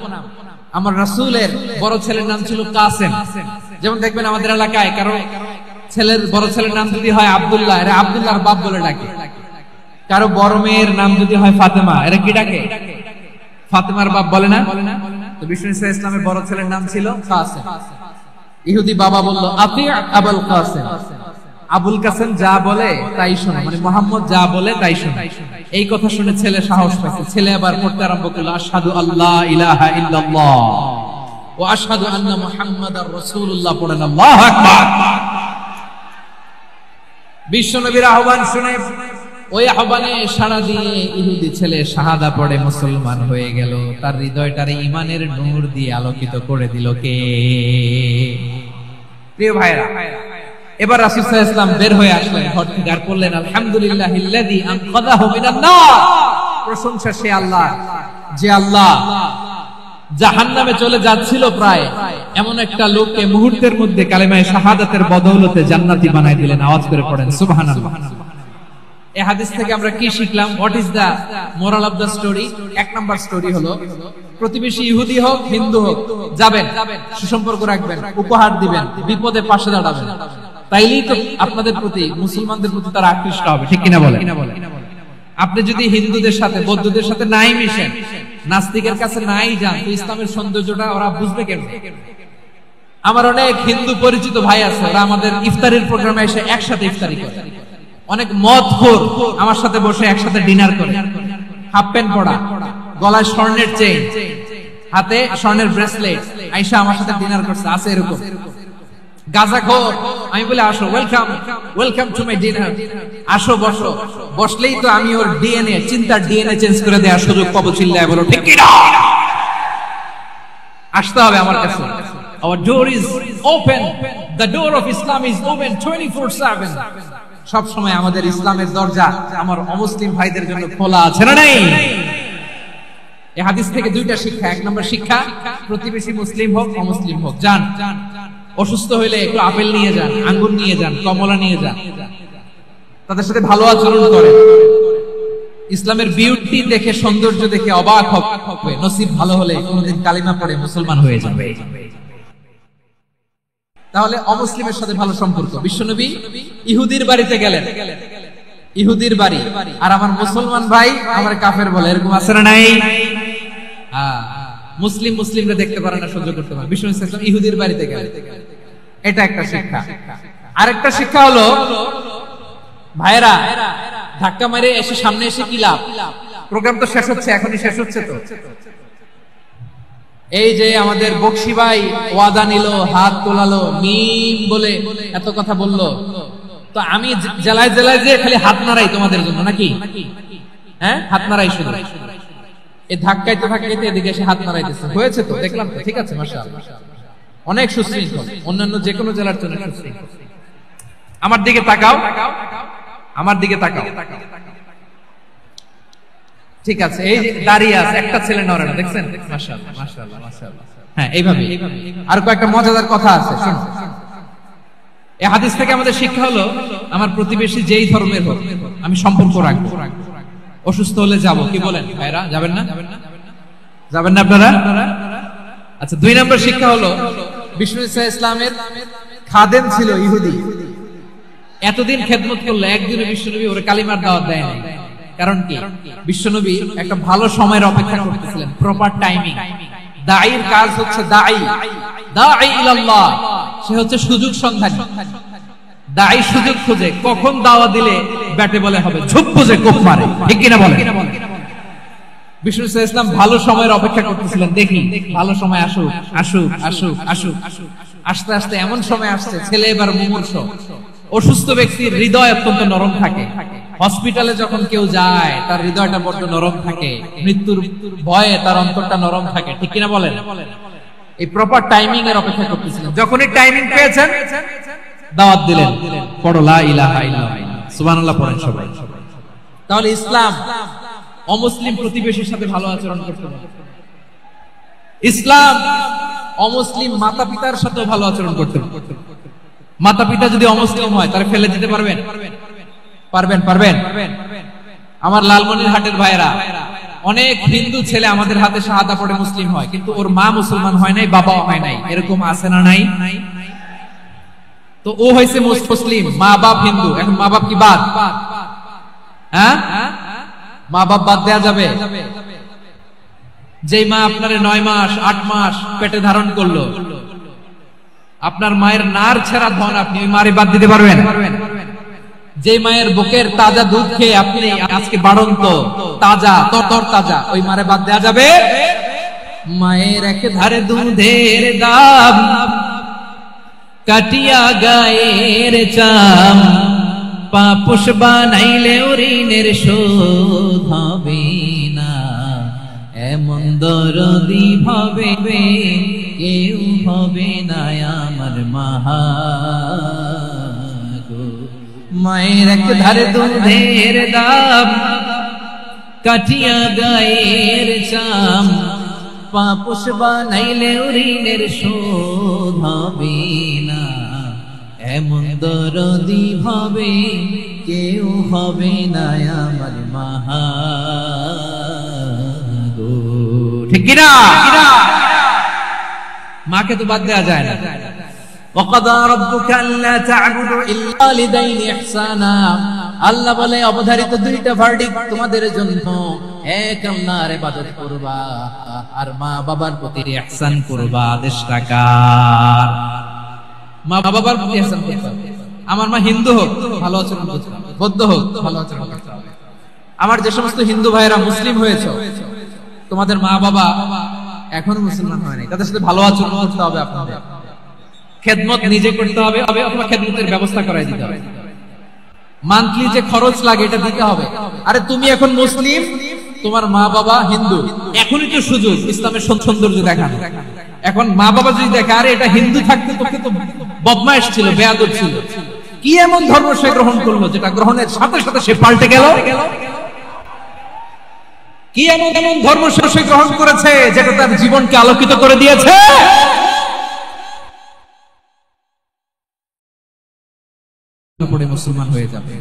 আমার রাসূলের বড় ছেলের নাম ছিল কাসেম। যেমন দেখবেন আমাদের এলাকায় কারো ছেলের বড় ছেলের নাম যদি হয় আব্দুল্লাহ, এরা আব্দুল্লাহর বাপ বলে ডাকে। কারো বড় মেয়ের নাম যদি হয় ফাতেমা, এরা কি ডাকে? ফাতেমার বাপ বলে না? তো বিষ্ণু ইসলামের বড় ছেলের নাম ছিল কাসেম। ইহুদি বাবা বলল, আতি আবুল কাসেম, আবুল কাসেম যা বলে তাই শোনো, মানে মুহাম্মদ যা বলে তাই শোনো। এই কথা শুনে ছেলে সাহস পাইছে, ছেলে আবার পড়তে আরম্ভ করলো, আশহাদু আল্লা ইলাহা ইল্লাল্লাহ ওয়া আশহাদু আন্না মুহাম্মাদার রাসূলুল্লাহ, পড়েন আল্লাহু আকবার। বিশ্বনবীর আহ্বান শুনে ওই আহ্বানে সাড়া দিয়ে ইহুদি ছেলে শাহাদা পড়ে মুসলমান হয়ে গেল। তার হৃদয়টারে ঈমানের নূর দিয়ে আলোকিত করে দিল কে? প্রিয় ভাইরা, এবার রাসূল সাল্লাল্লাহু আলাইহি ওয়াসাল্লাম বের হয়ে আসলেন ঘর থেকে আর বললেন, আলহামদুলিল্লাহিল্লাযী আনকাযাহু মিনান নার, প্রশংসা সে আল্লাহ যে আল্লাহ জাহান্নামে চলে যাচ্ছিল প্রায় এমন একটা লোককে মুহূর্তের মধ্যে কালেমায়ে শাহাদাতের বদৌলতে জান্নাতি বানায় দিলেন। আওয়াজ করে পড়েন সুবহানাল্লাহ। এই হাদিস থেকে আমরা কি শিখলাম? What is the moral of the story? এক নাম্বার স্টোরি হলো, প্রতিবেশী ইহুদি হোক হিন্দু হোক, যাবেন, সুসম্পর্ক রাখবেন, উপহার দিবেন, বিপদে পাশে দাঁড়াবেন, তাইলেই তো আপনাদের প্রতি, মুসলমানদের প্রতি তারা আকৃষ্ট হবে, ঠিক কিনা বলেন? আপনি যদি হিন্দুদের সাথে বৌদ্ধদের সাথে নাই মিশেন, নাস্তিকের কাছে নাই যান, তো ইসলামের সৌন্দর্যটা ওরা বুঝবে কেমন? আমার অনেক হিন্দু পরিচিত ভাই আছে, ওরা আমাদের ইফতারের প্রোগ্রামে এসে একসাথে ইফতারি করে। অনেক মদখোর আমার সাথে বসে একসাথে ডিনার করে, হাফ প্যান্ট পরা, গলায় স্বর্ণের চেইন, হাতে স্বর্ণের ব্রেসলেট, আয়েশা আমার সাথে ডিনার করছে, আছে এরকম গাঁজাখোর। আমি বলে আসো, welcome welcome to my dinner, আসো বসো। বসলেই তো আমি ওর ডিএনএ, চিন্তার ডিএনএ চেঞ্জ করে দেওয়ার সুযোগ পাবো। চিল্লায় বলো ঠিক কি না? আসতে হবে আমার কাছে। Our door is open. The door of Islam is open 24/7. সব সময় আমাদের ইসলামের দরজা আমার অমুসলিম ভাইদের জন্য খোলা আছে না নাই? এই হাদিস থেকে দুইটা শিক্ষা। এক নম্বর শিক্ষা, প্রতিবেশী মুসলিম হোক অমুসলিম হোক, যান, অসুস্থ হইলে একটু আপেল নিয়ে যান, আঙ্গুর নিয়ে যান, কমলা নিয়ে যান, তাদের সাথে ভালো আচরণ করেন। ইসলামের বিউটি দেখে, সৌন্দর্য দেখে অবাক হবে। নসিব ভালো হলে কোনদিন কালিমা পড়ে মুসলমান হয়ে যাবে। তাহলে অমুসলিমের সাথে ভালো সম্পর্ক। বিশ্বনবী ইহুদির বাড়িতে গেলেন, ইহুদির বাড়ি, আর আমার মুসলমান ভাই আমার কাফের বলে, এরকম আছে না নাই? মুসলিম মুসলিমরা দেখতে পারে না, সহ্য করতে পারে। বিশ্বনবী সাল্লাল্লাহু আলাইহি ওয়াসাল্লাম ইহুদির বাড়িতে গেলেন, এটা একটা শিক্ষা। আরেকটা শিক্ষা হলো, ভাইরা ধাক্কা মারে এসে সামনে এসে কি লাভ? প্রোগ্রাম তো শেষ হচ্ছে, এখনই শেষ হচ্ছে। তো এই যে আমাদের বকশি ভাই ওয়াদা নিল, হাত তোলালো, মিম বলে এত কথা বললো, তো আমি জেলায় জেলায় যে খালি হাত নাড়াই তোমাদের জন্য নাকি? হ্যাঁ, হাত নাড়াই শুধু। এই ধাক্কাইতে ধাক্কাইতে এদিকে এসে হাত নাড়াইতেছে, হয়েছে তো, দেখলাম তো, ঠিক আছে, মাশাআল্লাহ, অনেক সুশৃঙ্খল, অন্যান্য যে কোনো জেলার জন্য সুশৃঙ্খল। আমার দিকে তাকাও, আমার দিকে তাকাও, ঠিক আছে। এই যে দাঁড়িয়ে আছে, একটা ছেলে নড়ে না, দেখছেন? মাশাআল্লাহ মাশাআল্লাহ মাশাআল্লাহ। হ্যাঁ, এইভাবে আর কয়েকটা মজাদার কথা আছে, শুনুন। এই হাদিস থেকে আমাদের শিক্ষা হলো, আমার প্রতিবেশী যেই ধর্মের হোক আমি সম্পর্ক রাখবো। অসুস্থ হলে যাব, কি বলেন ভাইরা? যাবেন না? যাবেন না আপনারা? আচ্ছা, 2 নম্বর শিক্ষা হলো, বিষ্ণু ঈসা ইসলামের খাদেম ছিল ইহুদি, এতদিন খেদমত করলো, একদিনে বিশ্বনবী ওরে কালিমার দাওয়াত দেয় নাই। কারণ কি? বিশ্বনবী একটা ভালো সময়ের অপেক্ষা করতেছিলেন, প্রপার টাইমিং। দাঈর কাজ হচ্ছে দাঈ ইলাল্লাহ, সে হচ্ছে সুযোগ সন্ধানী। দাঈ সুযোগ খোঁজে, কখন দাওয়াত দিলে ব্যাটে বলে হবে, ঝুপ বুঝে কোপ মারে, ঠিক কিনা বলেন? বিষ্ণু ইসলাম ভালো সময়ের অপেক্ষা করতেছিলেন, দেখি ভালো সময় আসুক আসুক আসুক আসুক। আস্তে আস্তে এমন সময় আসছে, ছেলে এবার মুমূর্ষ। অসুস্থ ব্যক্তির হৃদয় অত্যন্ত নরম থাকে। হসপিটালে যখন কেউ যায়, তার হৃদয়টা বড্ড নরম থাকে, মৃত্যুর ভয়ে তার অন্তরটা নরম থাকে, ঠিক কিনা বলেন? এই প্রপার টাইমিং এর অপেক্ষা করতেছিলেন। যখনই টাইমিং পেয়েছেন, দাওয়াত দিলেন, পড়ো লা ইলাহা ইল্লাল্লাহ, সুবহানাল্লাহ পড়েন সবাই। তাহলে ইসলাম অমুসলিম প্রতিবেশীর সাথে ভালো আচরণ করতে হবে। ইসলাম অমুসলিম মাতা পিতার সাথে ভালো আচরণ করতে হবে। মাতা পিতা যদি অমুসলিম হয়, তাহলে ফেলে দিতে পারবেন? পারবেন, পারবেন। আমার লালমনির হাটের ভাইরা, অনেক হিন্দু ছেলে আমাদের হাতে শাহাদা পড়ে মুসলিম হয়, কিন্তু ওর মা মুসলমান হয় নাই, বাবাও হয় নাই, এরকম আছে না নাই? তো ও হয়েছে মুসলিম, মা বাপ হিন্দু, এখন মা বাপ কি বাদ? হ্যাঁ, মা বাপ বাদ দেয়া যাবে? যেই মা আপনার 9 মাস 8 মাস পেটে ধারণ করলো, আপনার মায়ের নার ছেঁড়া ধন, আপনি ওই মারে বাদ দিতে পারবেন? যে মায়ের বুকের তাজা দুধ খেয়ে আপনি আজকে বাড়ন্ত তাজা তর তাজা, ওই মারে বাদ দেয়া যাবে? মায়ের এক ধারে দুধের দাম, কাটিয়া গায়ের চাম, পাপোশ বানাইলে ঋণের শোধ হবে না, এমন দরদি ভাবে কেউ হবে না আমার মাহা। মায়ের এক ধারে দুধের দাম, কাটিয়া গায়ের চাম, পাপোশ বানাইলে ঋণের শোধ হবে না, এমন দরদি ভাবে কেউ হবে না আমার মাহা। ঠিক কিনা? মাকে তো বাদ দেওয়া যায় না। وَقَضَى رَبُّكَ أَلَّا تَعْبُدُوا إِلَّا وَالِدَيْنِ إِحْسَانًا, আল্লাহ বলে অবধারিত 2টা ভার্ডিক্ট তোমাদের জন্য, এক আল্লাহর ইবাদত করবা আর মা বাবার প্রতি ইহসান করবা। আদেশটা কার? মা বাবার প্রতি ইহসান করতে হবে। আমার মা হিন্দু হোক, ভালো আচরণ করতে হবে, বৌদ্ধ হোক, ভালো আচরণ করতে হবে। আমার যে সমস্ত হিন্দু ভাইরা মুসলিম হয়েছে, তোমাদের মা বাবা এখনো মুসলমান হয় নাই, তাদের সাথে ভালো আচরণ করতে হবে, আপনাদের খেদমত নিজে করতে হবে অথবা খেদমতের ব্যবস্থা করাই দিতে হবে। মান্থলি যে খরচ লাগে এটা দিতে হবে। আরে তুমি এখন মুসলিম, তোমার মা বাবা হিন্দু, এখনই তো সুযোগ ইসলামের সৌন্দর্য দেখানো। এখন মা বাবা যদি দেখে আরে এটা হিন্দু থাকতে তোকে তো বদমাইশ ছিল, বেয়াদব ছিল, কি এমন ধর্ম সে গ্রহণ করলো যেটা গ্রহণের সাথে সাথে সে পাল্টে গেল, কি এমন এমন ধর্ম সে গ্রহণ করেছে যেটা তার জীবনকে আলোকিত করে দিয়েছে। পড়ে মুসলমান হয়ে যাবে।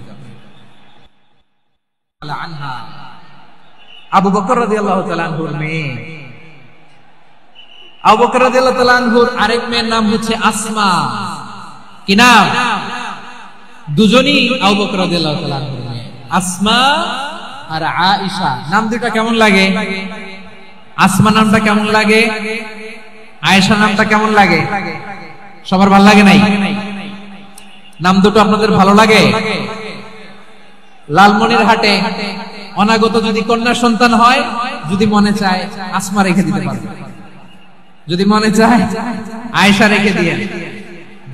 আবু বকর রাদিয়াল্লাহু তাআলা আনহুর মেয়ে, আবু বকর রাদিয়াল্লাহু তাআলা আনহুর আরেক মেয়ের নাম হচ্ছে আসমা। কি নাম? দুজনই আবু বকর রাদিয়াল্লাহু তাআলা আনহুর মেয়ে, আসমা আর আয়েশা। নাম দুটো কেমন লাগে? আসমা নামটা কেমন লাগে? আয়েশা নামটা কেমন লাগে? সবার ভালো লাগে নাই? নাম দুটো আপনাদের ভালো লাগে? লালমনিরহাটে অনাগত যদি কন্যা সন্তান হয়, যদি মনে চায় আসমা রেখে দিতে পারবে, যদি মনে চায় আয়েশা রেখে দিয়ে।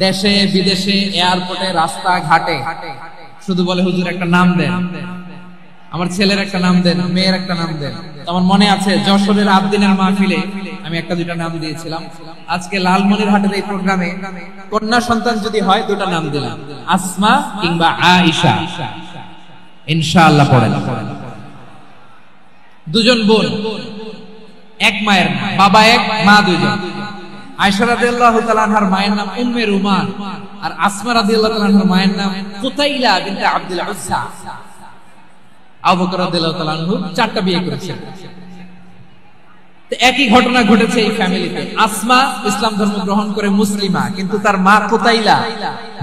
দেশে বিদেশে এয়ারপোর্টে রাস্তা ঘাটে শুধু বলে হুজুর একটা নাম দেন, আমার ছেলের একটা নাম দেন, মেয়ের একটা নাম দেন। আমার মনে আছে যশোরের আবদিনের মাহফিলে আমি একটা দুটা নাম দিয়েছিলাম। আজকে লালমনিরহাটের এই প্রোগ্রামে কন্যা সন্তান যদি হয় দুটা নাম দিলাম, আসমা কিংবা আয়েশা। ইনশাআল্লাহ পড়েন। দুজন বোন, এক মায়ের, বাবা এক, মা দুইজন। আয়েশা রাদিয়াল্লাহু তাআলা আনহার মায়ের নাম উম্মে রুমান, আর আসমা রাদিয়াল্লাহু তাআলা আনহার মায়ের নাম কুতাইলা বিনতে আব্দুল উজ্জা। আবু বকর রাদিয়াল্লাহু তাআলা আনহু চারটা বিয়ে করেছেন। একই ঘটনা ঘটেছে এই ফ্যামিলিতে। আসমা ইসলাম ধর্ম গ্রহণ করে মুসলিমা, কিন্তু তার মা কুতাইলা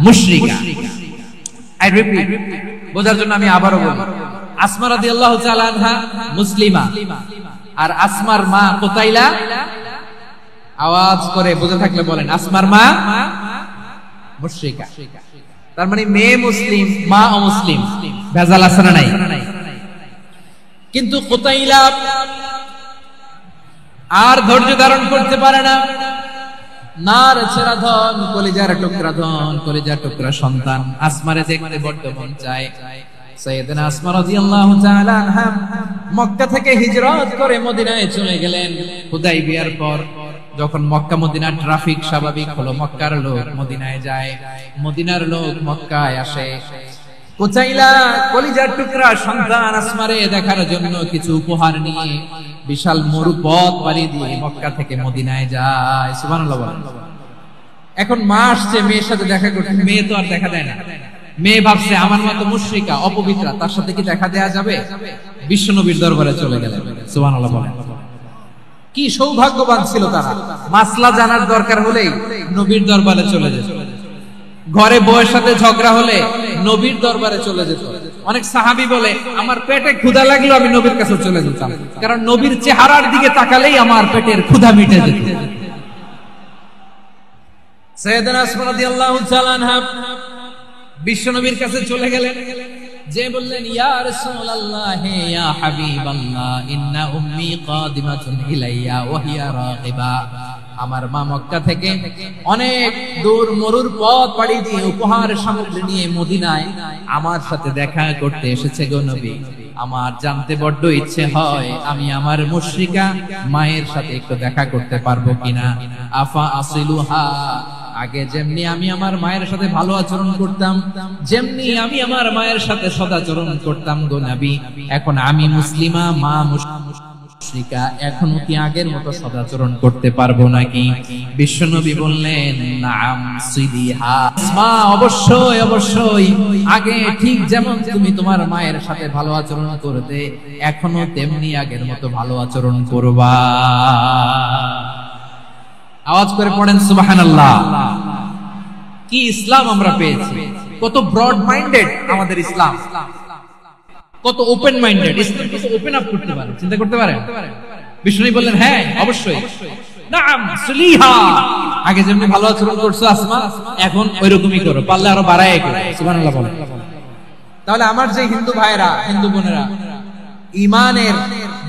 মুশরিকা। আই রিপিট, বোঝার জন্য আমি আবারও বলি, আসমা রাদিয়াল্লাহু তাআলা আনহা মুসলিমা, আর আসমার মা কুতাইলা, আওয়াজ করে বুঝে থাকলে বলেন, আসমার মা মুশরিকা। তার মানে মেয়ে মুসলিম, মা অমুসলিম। ভেজাল আছে না নাই? কিন্তু কুতাইলা আর ধৈর্য ধারণ করতে পারে না। নার ছেড়া ধন, কলিজার টুকরা ধন, কলিজার টুকরা সন্তান আসমারে দেখতে বড্ড মন চায়। সাইয়েদনা আসমা রাদিয়াল্লাহু তাআলা আনহা মক্কা থেকে হিজরত করে মদিনায় চলে গেলেন হুদাইবিয়ার পর। যখন মক্কা মদিনার ট্রাফিক স্বাভাবিক হলো, মক্কার লোক মদিনায় যায়, মদিনার লোক মক্কায় আসে। কুতাইলা কলিজার টুকরা সন্তান আসমারে দেখার জন্য কিছু উপহার নিয়ে বিশাল মরু পথ পাড়ি দিয়ে মক্কা থেকে মদিনায় যায়। সুবহানাল্লাহ বলেন। এখন মা আসছে মেয়ের সাথে দেখা করতে, মেয়ে তো আর দেখা দেয় না। মেয়ে ভাবছে আমার মতো মুশরিকা, অপবিত্রা, তার সাথে কি দেখা দেয়া যাবে? বিশ্বনবীর দরবারে চলে গেলেন। সুবহানাল্লাহ বলেন। কি সৌভাগ্যবান ছিল তারা, মাসলা জানার দরকার হলেই নবীর দরবারে চলে যেত। ঘরে বউয়ের সাথে ঝগড়া হলে নবীর দরবারে চলে যেত। অনেক সাহাবী বলে আমার পেটে ক্ষুধা লাগলো আমি নবীর কাছে চলে যেতাম, কারণ নবীর চেহারার দিকে তাকালেই আমার পেটের ক্ষুধা মিটে যেত। সাইয়েদনা আসমা রাদিয়াল্লাহু তাআলা আনহা বিশ্বনবীর কাছে চলে গেলেন, যে বললেন ইয়া রাসূলুল্লাহ ইয়া হাবিবাল্লাহ ইন্না উম্মি কাদিমাতুন ইলাইয়া ওয়া হিয়া রাগিবা। আমার মা মক্কা থেকে অনেক দূর মরুর পথ পাড়ি দিয়ে উপহার সামগ্রী নিয়ে মদিনায় আমার সাথে দেখা করতে এসেছে গো নবী। আমার জানতে বড্ড ইচ্ছে হয় আমি আমার মুশরিকা মায়ের সাথে একটু দেখা করতে পারবো কিনা। আফা আসিলুহা, আগে যেমনি আমি আমার মায়ের সাথে ভালো আচরণ করতাম, যেমনি আমি আমার মায়ের সাথে সদাচরণ করতাম গো নবী, এখন আমি মুসলিমা, মা মুশরিকা, এখনো কি আগের মতো সদাচরণ করতে পারবো নাকি? বিশ্বনবী বললেন নাম সিদিহা, মা অবশ্যই অবশ্যই, আগে ঠিক যেমন তুমি তোমার মায়ের সাথে ভালো আচরণ করতে এখনো তেমনি আগের মতো ভালো আচরণ করবা। আওয়াজ করে পড়েন সুবহানাল্লাহ। কি ইসলাম আমরা পেয়েছি, কত ব্রড মাইন্ডেড আমাদের ইসলাম, কত ওপেন মাইন্ডেড। ইসলাম কত ওপেন আপ করতে পারে, চিন্তা করতে পারে। বিষ্ণু বললেন হ্যাঁ অবশ্যই, নাম সুলিহা, আগে যেমনি ভালো আচরণ করছো আসমা এখন ওইরকমই করো, পারলে আরো বাড়ায় করো। সুবহানাল্লাহ বলেন। তাহলে আমার যে হিন্দু ভাইরা, হিন্দু বোনেরা ইমানের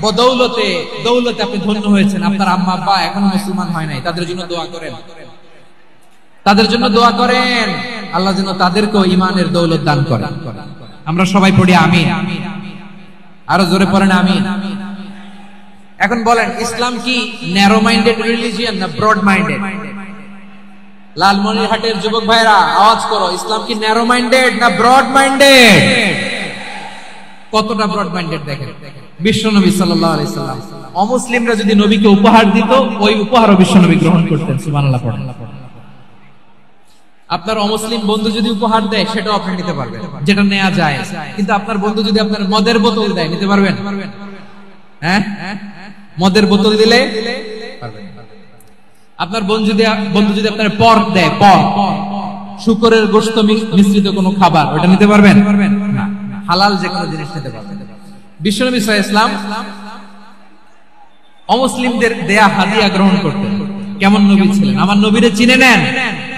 বদৌলতে দৌলতে আপনি ধন্য হয়েছেন, আপনার আম্মা আব্বা এখনো মুসলমান হয় নাই, তাদের জন্য দোয়া করেন, তাদের জন্য দোয়া করেন, আল্লাহ যেন তাদেরকেও ঈমানের দৌলত দান করেন। আমরা সবাই পড়ি আমিন, আরো জোরে পড়েন আমিন। এখন বলেন, ইসলাম কি ন্যারো মাইন্ডেড রিলিজিয়ন না ব্রড মাইন্ডেড? লালমনিরহাটের যুবক ভাইরা আওয়াজ করো, ইসলাম কি ন্যারো মাইন্ডেড না ব্রড মাইন্ডেড? কতটা ব্রড মাইন্ডেড দেখেন। বিশ্বনবী সাল্লাল্লাহু আলাইহি সাল্লাম অমুসলিমরা যদি নবীকে উপহার দিত, ওই উপহারও বিশ্বনবী গ্রহণ করতেন। সুবহানাল্লাহ পড়েন। আপনার অমুসলিম বন্ধু যদি উপহার দেয়, সেটাও আপনি নিতে পারবেন, যেটা নেওয়া যায়। কিন্তু আপনার বন্ধু যদি আপনার মদের বোতল দেয়, নিতে পারবেন? হ্যাঁ, মদের বোতল দিলে পারবেন। আপনার বন্ধু যদি আপনার পর্ক দেয়, পর্ক, শুকরের গোশত মিশ্রিত কোনো খাবার, ওটা নিতে পারবেন না। হালাল যে কোনো জিনিস নিতে পারবেন। বিশ্বনবী সাল্লাল্লাহু আলাইহি ওয়াসাল্লাম অমুসলিমদের দেয়া হাদিয়া গ্রহণ করতেন। কেমন নবী ছিলেন? আমার নবীরে চিনে নেন,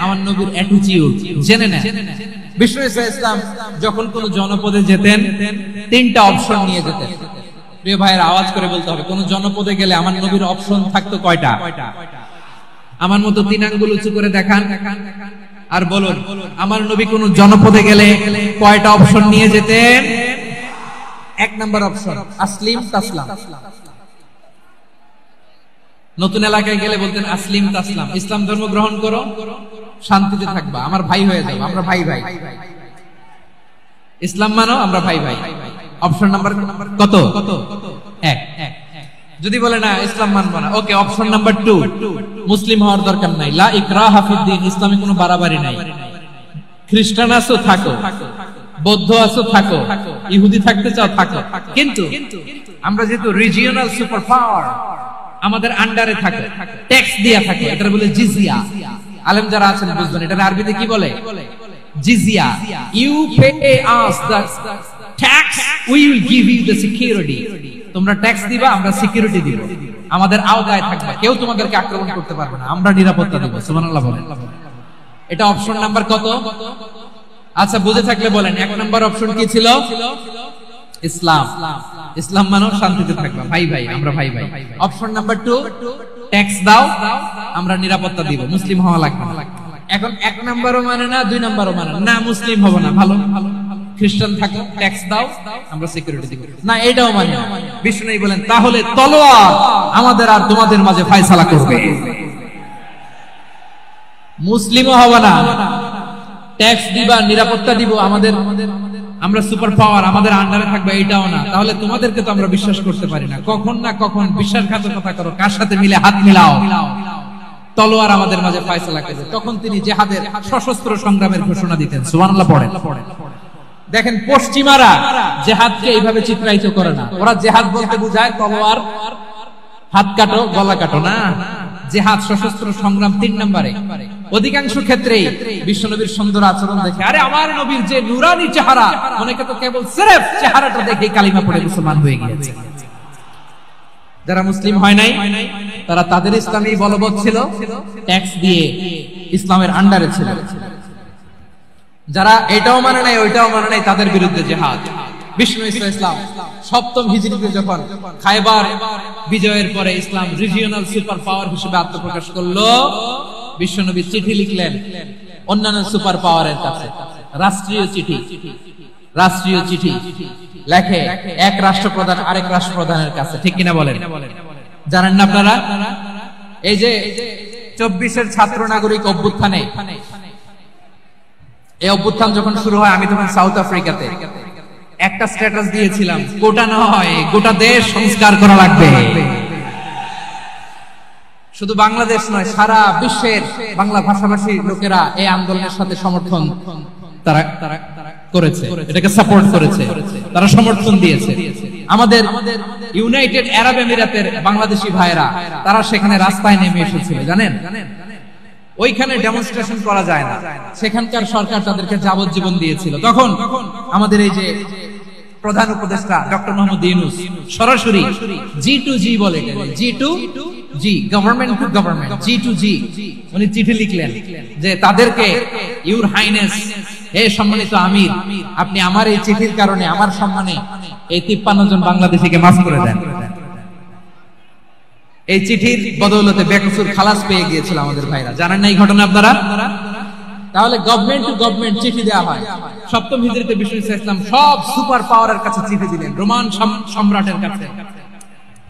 আমার নবীর অ্যাটিটিউড জেনে নেন। বিশ্বনবী সাল্লাল্লাহু আলাইহি ওয়াসাল্লাম যখন কোন জনপদে যেতেন, তিনটা অপশন নিয়ে যেতেন। প্রিয় ভাইয়ের আওয়াজ করে বলতে হবে, কোন জনপদে গেলে আমার নবীর অপশন থাকতো কয়টা? আমার মতো তিন আঙ্গুল উঁচু করে দেখান আর বলুন, আমার নবী কোন জনপদে গেলে কয়টা অপশন নিয়ে যেতেন? এক নম্বর অপশন, আসলিম তাসলাম। নতুন এলাকায় গেলে বলতেন আসলিম তাসলাম, ইসলাম ধর্ম গ্রহণ করো, শান্তিতে থাকবা, আমার ভাই হয়ে যাও, আমরা ভাই ভাই। ইসলাম মানো, আমরা ভাই ভাই। অপশন নাম্বার কত? এক। যদি বলে না ইসলাম মানবো না, ওকে, অপশন নাম্বার 2, মুসলিম হওয়ার দরকার নাই, লা ইকরাহা ফিদ্দিন, ইসলামে কোনো বাড়াবাড়ি নাই। খ্রিস্টান আছো থাকো, বৌদ্ধ আছো থাকো, ইহুদি থাকতে চাও থাকো, কিন্তু আমরা যেহেতু রিজিওনাল সুপার পাওয়ার, আমাদের আন্ডারে থাকে, ট্যাক্স দিয়া থাকে, এটা বলে জিজিয়া। আলেম যারা আছেন বুঝবেন, এটা আরবিতে কি বলে? জিজিয়া। You pay us the tax, we will give you the security. তোমরা ট্যাক্স দিবা, আমরা সিকিউরিটি দিব, আমাদের আওতায় থাকবা, কেউ তোমাদেরকে আক্রমণ করতে পারবে না, আমরা নিরাপত্তা দেব। সুবহানাল্লাহ বলেন। এটা অপশন নাম্বার কত? আচ্ছা, বুঝে থাকলে বলেন, এক নাম্বার অপশন কি ছিল? ইসলাম। ইসলাম মানো, শান্তিতে থাকবা, ভাই ভাই, আমরা ভাই ভাই। অপশন নাম্বার 2, ট্যাক্স দাও, আমরা নিরাপত্তা দিব, মুসলিম হওয়া লাগবে না। এখন এক নাম্বারও মানে না, দুই নাম্বারও মানে না, মুসলিম হবো না, ভালো, খ্রিস্টান থাকো, ট্যাক্স দাও, আমরা সিকিউরিটি দিব না, এটাও মানে না। বিষ্ণু বলেন, তাহলে তলোয়ার আমাদের আর তোমাদের মাঝে ফয়সালা করবে। মুসলিমও হবে না, ট্যাক্স দিবা, নিরাপত্তা দিব, আমরা সুপার পাওয়ার, আমাদের আন্ডারে থাকবে, এটাও না। তাহলে তোমাদেরকে তো আমরা বিশ্বাস করতে পারি না, কখন না কখন বিশ্বাসঘাতকতা করো, কার সাথে মিলে হাত মিলাও, তলোয়ার আমাদের মাঝে ফয়সালা করবে। তখন তিনি জিহাদের সশস্ত্র সংগ্রামের ঘোষণা দিতেন। সুবহানাল্লাহ পড়েন। দেখেন, পশ্চিমারা জিহাদকে এইভাবে চিত্রায়িত করে না, ওরা জিহাদ বলতে বোঝায় তলোয়ার, হাত কাটো, গলা কাটো, না। জিহাদ সশস্ত্র সংগ্রাম 3 নম্বরে। অধিকাংশ ক্ষেত্রেই বিশ্বনবীর সুন্দর আচরণ দেখে, আরে আমার নবীর যে নুরানি চেহারা, অনেকে তো কেবল সিরেফ চেহারাটা দেখে কালিমা পড়ে মুসলমান হয়ে গিয়েছে। যারা মুসলিম হয় নাই, তারা তাদের ইসলামী বলবৎ ছিল, ট্যাক্স দিয়ে ইসলামের আন্ডারে ছিল। যারা এটাও মানে নাই, ওইটাও মানে নাই, তাদের বিরুদ্ধে জিহাদ। বিষ্ণু ইসলাম 7ম হিজরিতে যখন খায়বার বিজয়ের পরে ইসলাম রিজিওনাল সুপার পাওয়ার হিসেবে আত্মপ্রকাশ করলো, বিশ্বনবী চিঠি লিখলেন অন্যান্য সুপার পাওয়ারের কাছে, রাষ্ট্রীয় চিঠি লেখে এক রাষ্ট্রপ্রধান আরেক রাষ্ট্রপ্রধানের কাছে, ঠিক কিনা বলেন? জানেন না আপনারা, এই যে 24-এর ছাত্র নাগরিক অভ্যুত্থানে, এই অভ্যুত্থান যখন শুরু হয়, আমি তখন সাউথ আফ্রিকাতে, একটা স্ট্যাটাস দিয়েছিলাম, গোটা নয় গোটা দেশ সংস্কার করা লাগবে। শুধু বাংলাদেশ নয়, সারা বিশ্বের বাংলা ভাষাভাষী লোকেরা এই আন্দোলনের সাথে সমর্থন তারা করেছে, এটাকে সাপোর্ট করেছে, তারা সমর্থন দিয়েছে। আমাদের ইউনাইটেড আরব আমিরাতের বাংলাদেশি ভাইরা, তারা সেখানে রাস্তায় নেমে এসেছিল, জানেন? ওইখানে ডেমনস্ট্রেশন করা যায় না, সেখানকার সরকার তাদেরকে যাবজ্জীবন দিয়েছিল। তখন আমাদের এই যে প্রধান উপদেষ্টা ডক্টর মোহাম্মদ ইউনূস সরাসরি G2G বলে, G2G, government to government, G2G, উনি চিঠি লিখলেন যে তাদেরকে, ইউর হাইনেস, হে সম্মানিত আমির, আপনি আমার এই চিঠির কারণে, আমার সম্মানে এই 53 জন বাংলাদেশিকে মাফ করে দেন। এই চিঠির বদৌলতে বেকসুর খালাস পেয়ে গিয়েছিল আমাদের ভাইরা, জানেন না এই ঘটনা আপনারা? তাহলে গভর্নমেন্ট টু গভর্নমেন্ট চিঠি দেওয়া হয়। সপ্তম হিজরিতে বিষ্ণু ইসলাম সব সুপার পাওয়ারের কাছে চিঠি দিলেন, রোমান সম্রাটের কাছে,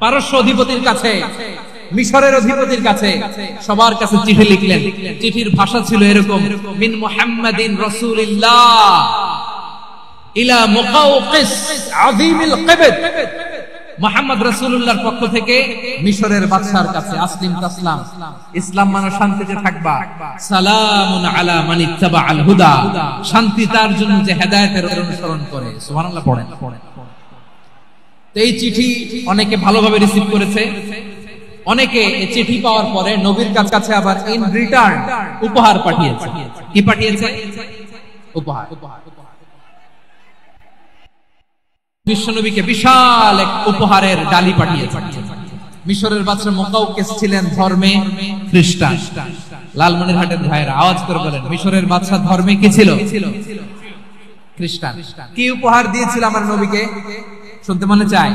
পারস্য অধিপতির কাছে, মিশরের অধিপতির কাছে, সবার কাছে চিঠি লিখলেন। চিঠির ভাষা ছিল এরকম: মিন মুহাম্মাদিন রাসূলিল্লাহ ইলা মুকাওকিস আযীমিল কিবত। মুহাম্মদ রাসূলুল্লাহর পক্ষ থেকে মিশরের বাদশার কাছে, আসলিম তাসলাম, ইসলাম মানে শান্তিতে থাকবা, সালামুন আলা মান ইত্তাবাআল হুদা, শান্তি তার জন্য যে হেদায়েতের অনুসরণ করে। সুবহানাল্লাহ পড়েন। তো এই চিঠি অনেকে ভালোভাবে রিসিভ করেছে, অনেকে এই চিঠি পাওয়ার পরে নবীর কাছে আবার ইন রিটার্ন উপহার পাঠিয়েছে। কি পাঠিয়েছে? উপহার। বিশ্বনবীকে বিশাল এক উপহারের ডালি পাঠিয়েছে। মিশরের বাদশা মুকাওকিস ছিলেন ধর্মে খ্রিস্টান। লালমনিরহাটের ভাইয়েরা আওয়াজ করে বলেন, মিশরের বাদশা ধর্মে কি ছিল? খ্রিস্টান। কি উপহার দিয়েছিল আমার নবীকে? শুনতে মনে চায়?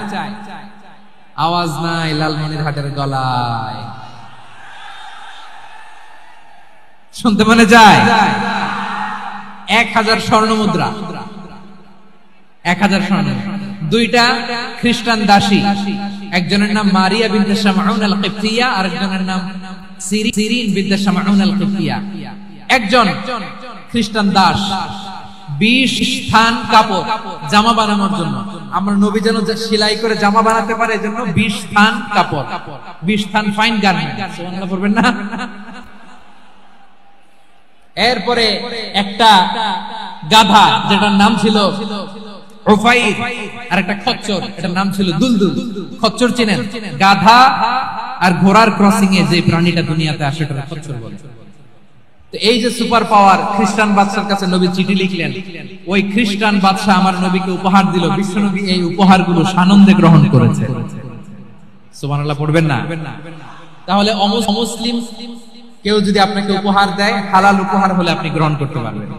আওয়াজ নাই লালমনিরহাটের গলায়, শুনতে মনে যায়? 1000 স্বর্ণ মুদ্রা, 1000 স্বর্ণ, দুইটা খ্রিস্টান দাসী, একজনের নাম মারিয়া বিনতে শামউন আল কিবতিয়া, আর একজনের নাম সিরিন বিনতে শামউন আল কিবতিয়া। একজন খ্রিস্টান দাস 20 স্থান কাপড় জামা বানানোর জন্য, আমরা নবী যেন সেলাই করে জামা বানাতে পারে এজন্য 20 স্থান কাপড়, 20 স্থান ফাইন গার্মেন্ট। সুবহানাল্লাহ পড়বেন না? এরপরে একটা গাধা যেটার নাম ছিল উফাইর, আর একটা খচ্চর, এটার নাম ছিল দুলদুল। খচ্চর চিনেন? গাধা আর ঘোড়ার ক্রসিং এ যে প্রাণীটা দুনিয়াতে আসে সেটা খচ্চর বলে। তো এই যে সুপার পাওয়ার খ্রিস্টান বাদশার কাছে নবী চিঠি লিখলেন, ওই খ্রিস্টান বাদশা আমার নবীকে উপহার দিল। বিশ্বনবী এই উপহারগুলো সানন্দে গ্রহণ করেছে। সুবহানাল্লাহ পড়বেন না? তাহলে অমুসলিম কেউ যদি আপনাকে উপহার দেয়, হালাল উপহার হলে আপনি গ্রহণ করতে পারবেন।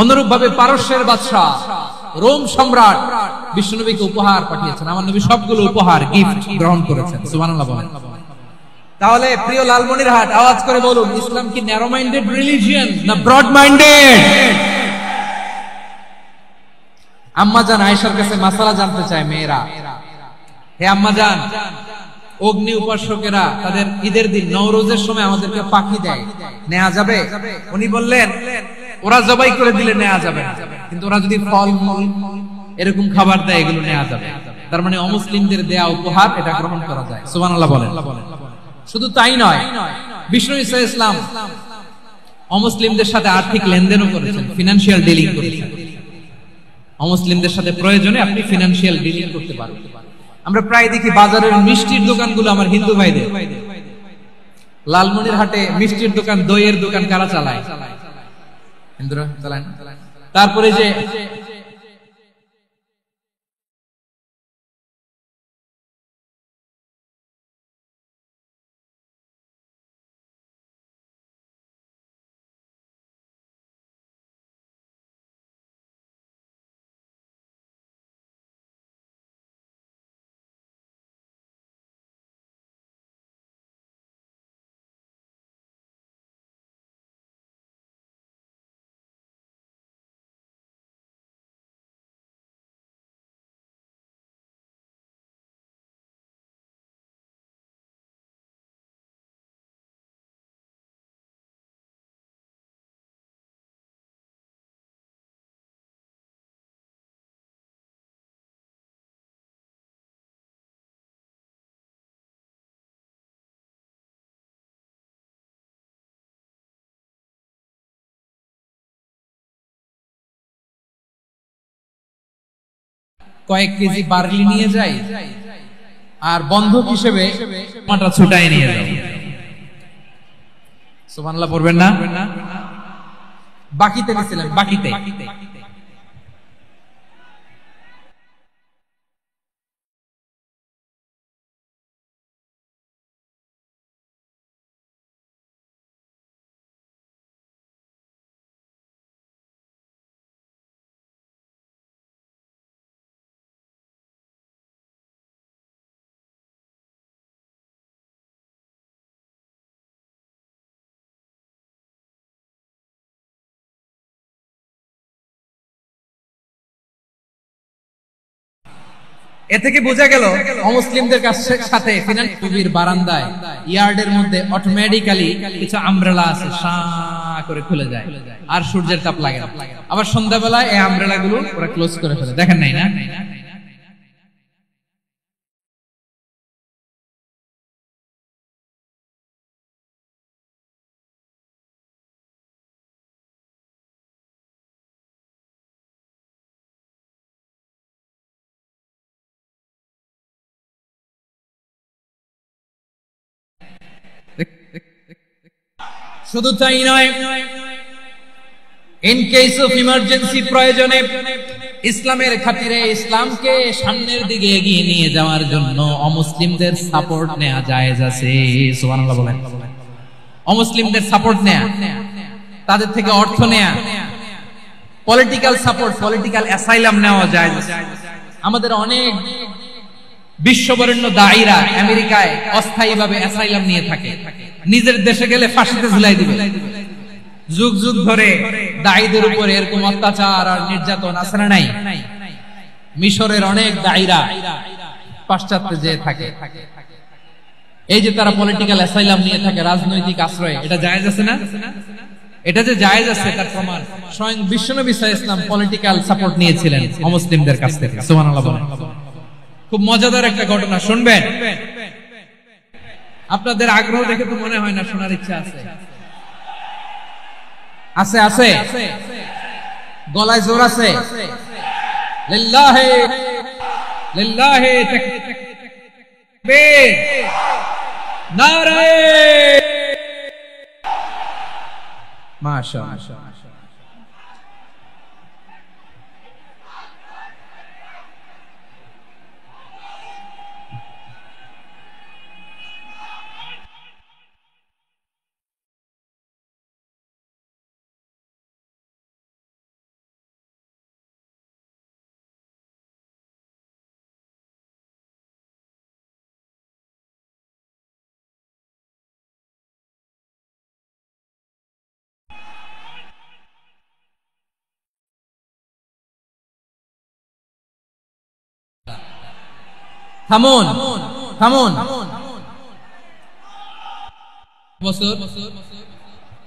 অনুরূপ ভাবে পারস্যের বাদশা, রোম সম্রাট বিশ্বনবীকে উপহার পাঠিয়েছেন, আমার নবী সবগুলো উপহার গিফট গ্রহণ করেছেন। সুবহানাল্লাহ বলেন। তাহলে প্রিয় লালমনিরহাট, আওয়াজ করে বলুন, ইসলাম কি ন্যারো মাইন্ডেড রিলিজিয়ন না ব্রড মাইন্ডেড? আম্মা জান আয়েশার কাছে মাসালা জানতে চায় মেয়েরা, হে আম্মা জান, অগ্নি উপাসকেরা তাদের ঈদের দিন নওরোজের সময় আমাদেরকে পাখি দেয়, নেওয়া যাবে? উনি বললেন, ওরা জবাই করে দিলে নেওয়া যাবে না, কিন্তু ওরা যদি ফল মূল এরকম খাবার দেয় এগুলো নেওয়া যাবে। তার মানে অমুসলিমদের দেয়া উপহার এটা গ্রহণ করা যায়। সুবহানাল্লাহ বলেন। শুধু তাই নয়, বিষ্ণু ঈসা ইসলাম অমুসলিমদের সাথে আর্থিক লেনদেনও করেছেন, ফিনান্সিয়াল ডিলিং করেছেন। অমুসলিমদের সাথে প্রয়োজনে আপনি ফিনান্সিয়াল ডিলিং করতে পারেন। আমরা প্রায় দেখি বাজারের মিষ্টির দোকানগুলো আমার হিন্দু ভাইদের। লালমনিরহাটে মিষ্টির দোকান, দইয়ের দোকান কারা চালায়? হিন্দুরা চালায়। তারপরে যে কয়েক কেজি বার্লি নিয়ে যায় আর বন্ধক হিসেবে মাটা ছুটায় নিয়ে যায়। সুবহানাল্লাহ পড়বেন না? বাকিতে নিছিলেন, বাকিতে এ থেকে বোঝা গেল অমুসলিমদের সাথে ফিনান্স টুবির বারান্দায় ইয়ার্ডের মধ্যে অটোমেটিক্যালি কিছু আমব্রেলা আছে, শাঁ করে খুলে যায় আর সূর্যের তাপ লাগে না। আবার সন্ধ্যাবেলায় এই আমব্রেলা গুলো ওরা ক্লোজ করে ফেলে, দেখেন নাই না? শুধু তাই নয়, ইন কেস অফ ইমার্জেন্সি, প্রয়োজনে ইসলামের খাতিরে ইসলামকে সামনের দিকে এগিয়ে নিয়ে যাওয়ার জন্য অমুসলিমদের সাপোর্ট নেওয়া জায়েজ আছে। সুবহানাল্লাহ বলেন। অমুসলিমদের সাপোর্ট নেওয়া, তাদের থেকে অর্থ নেওয়া, পলিটিক্যাল সাপোর্ট, পলিটিক্যাল অ্যাসাইলাম নেওয়া জায়েজ আছে। আমাদের অনেক বিশ্ববরেণ্য দায়ীরা আমেরিকায় অস্থায়ীভাবে অ্যাসাইলাম নিয়ে থাকে, নিজের দেশে গেলে ফাঁসিতে ঝুলাই দিবে। যুগ যুগ ধরে দায়ীদের উপর এরকম অত্যাচার আর নির্যাতন আছে না নাই? মিশরের অনেক দায়ীরা পাশ্চাত্যে যেয়ে থাকে, এই যে তারা পলিটিক্যাল অ্যাসাইলাম নিয়ে থাকে, রাজনৈতিক আশ্রয়, এটা জায়েজ আছে না? এটা যে জায়েজ আছে তার প্রমাণ স্বয়ং বিশ্বনবী সাল্লাল্লাহু আলাইহি ওয়াসাল্লাম পলিটিক্যাল সাপোর্ট নিয়েছিলেন অমুসলিমদের কাছ থেকে। সুবহানাল্লাহ বলেন। খুব মজাদার একটা ঘটনা শুনবেন, আপনাদের আগ্রহ দেখে তো মনে হয় না শোনার ইচ্ছা আছে। আছে আছে, গলায় জোর আছে। লিল্লাহি লিল্লাহি তাকবীর, নারে মাশাআল্লাহ। থামুন থামুন। বছর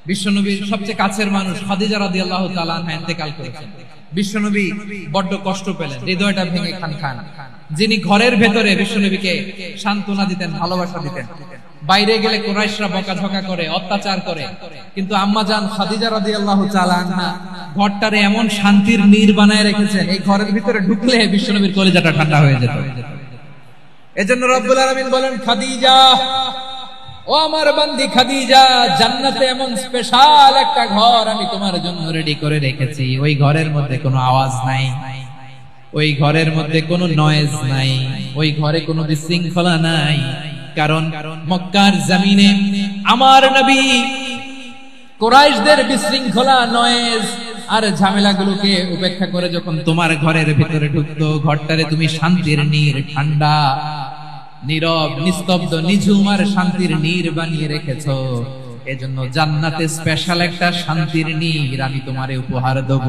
বিশ্বনবীর সবচেয়ে কাছের মানুষ খাদিজা রাদিয়াল্লাহু তাআলা আনহা ইন্তেকাল করেছেন। বিশ্বনবী বড্ড কষ্ট পেলেন, হৃদয়টা ভেঙে খান খান। যিনি ঘরের ভেতরে বিশ্বনবীকে সান্ত্বনা দিতেন, ভালোবাসা দিতেন, বাইরে গেলে কুরাইশরা বকাঝকা করে, অত্যাচার করে, কিন্তু আম্মা জান খাদিজা রাদিয়াল্লাহু তাআলা আনহা ঘরটারে এমন শান্তির নীড় বানায় রেখেছেন, এই ঘরের ভিতরে ঢুকলে বিশ্বনবীর কলিজাটা ঠান্ডা হয়ে যেত। এজন্য রব্বুল আলামিন বলেন, খাদিজা, ও আমার বান্দি খাদিজা, জান্নাতে এমন স্পেশাল একটা ঘর আমি তোমার জন্য রেডি করে রেখেছি। ওই ঘরের মধ্যে কোনো আওয়াজ নাই, ওই ঘরের মধ্যে কোনো নয়েজ নাই, ওই ঘরে কোনো বিশৃঙ্খলা নাই। কারণ মক্কার জমিনে আমার নবী কুরাইশদের বিশৃঙ্খলা, নয়েজ আর ঝামেলাগুলোকে উপেক্ষা করে যখন তোমার ঘরের ভিতরে ঢুকতো, ঘরটারে তুমি শান্তির নীড়, ঠান্ডা, নীরব, নিস্তব্ধ, নিঝুম আর শান্তির নীড় বানিয়ে রেখেছো। এজন্য জান্নাতে স্পেশাল একটা শান্তির নীড় আমি তোমারে উপহার দেব।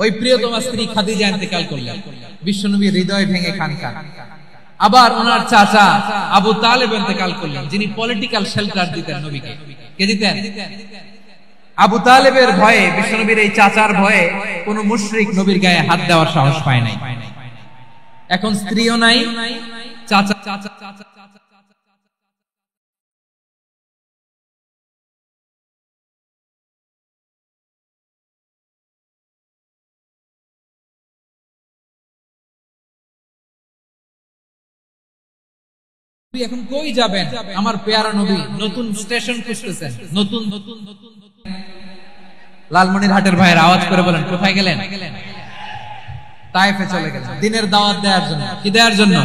ওই প্রিয়তমা স্ত্রী খাদিজা ইন্তেকাল করলেন, বিশ্বনবী হৃদয় ভেঙে খান খান। আবার ওনার চাচা আবু তালেব ইন্তেকাল করলেন, যিনি পলিটিক্যাল শেল্টার দিতেন নবীকে। কে দিতেন? আবু তালেবের ভয়ে, বিশ্বনবীর এই চাচার ভয়ে কোন মুশরিক নবীর গায়ে হাত দেওয়ার সাহস পায় নাই। এখন স্ত্রীও নাই, চাচা চাচা চাচা চাচা এখন কই যাবেন? আমার পেয়ারা নবী নতুন স্টেশন খুঁজতেছেন, নতুন নতুন নতুন লালমনিরহাটের ভাইয়ের আওয়াজ করে বলেন, কোথায় গেলেন? তায়েফে চলে গেলেন দিনের দাওয়াত দেওয়ার জন্য। কি দেওয়ার জন্য?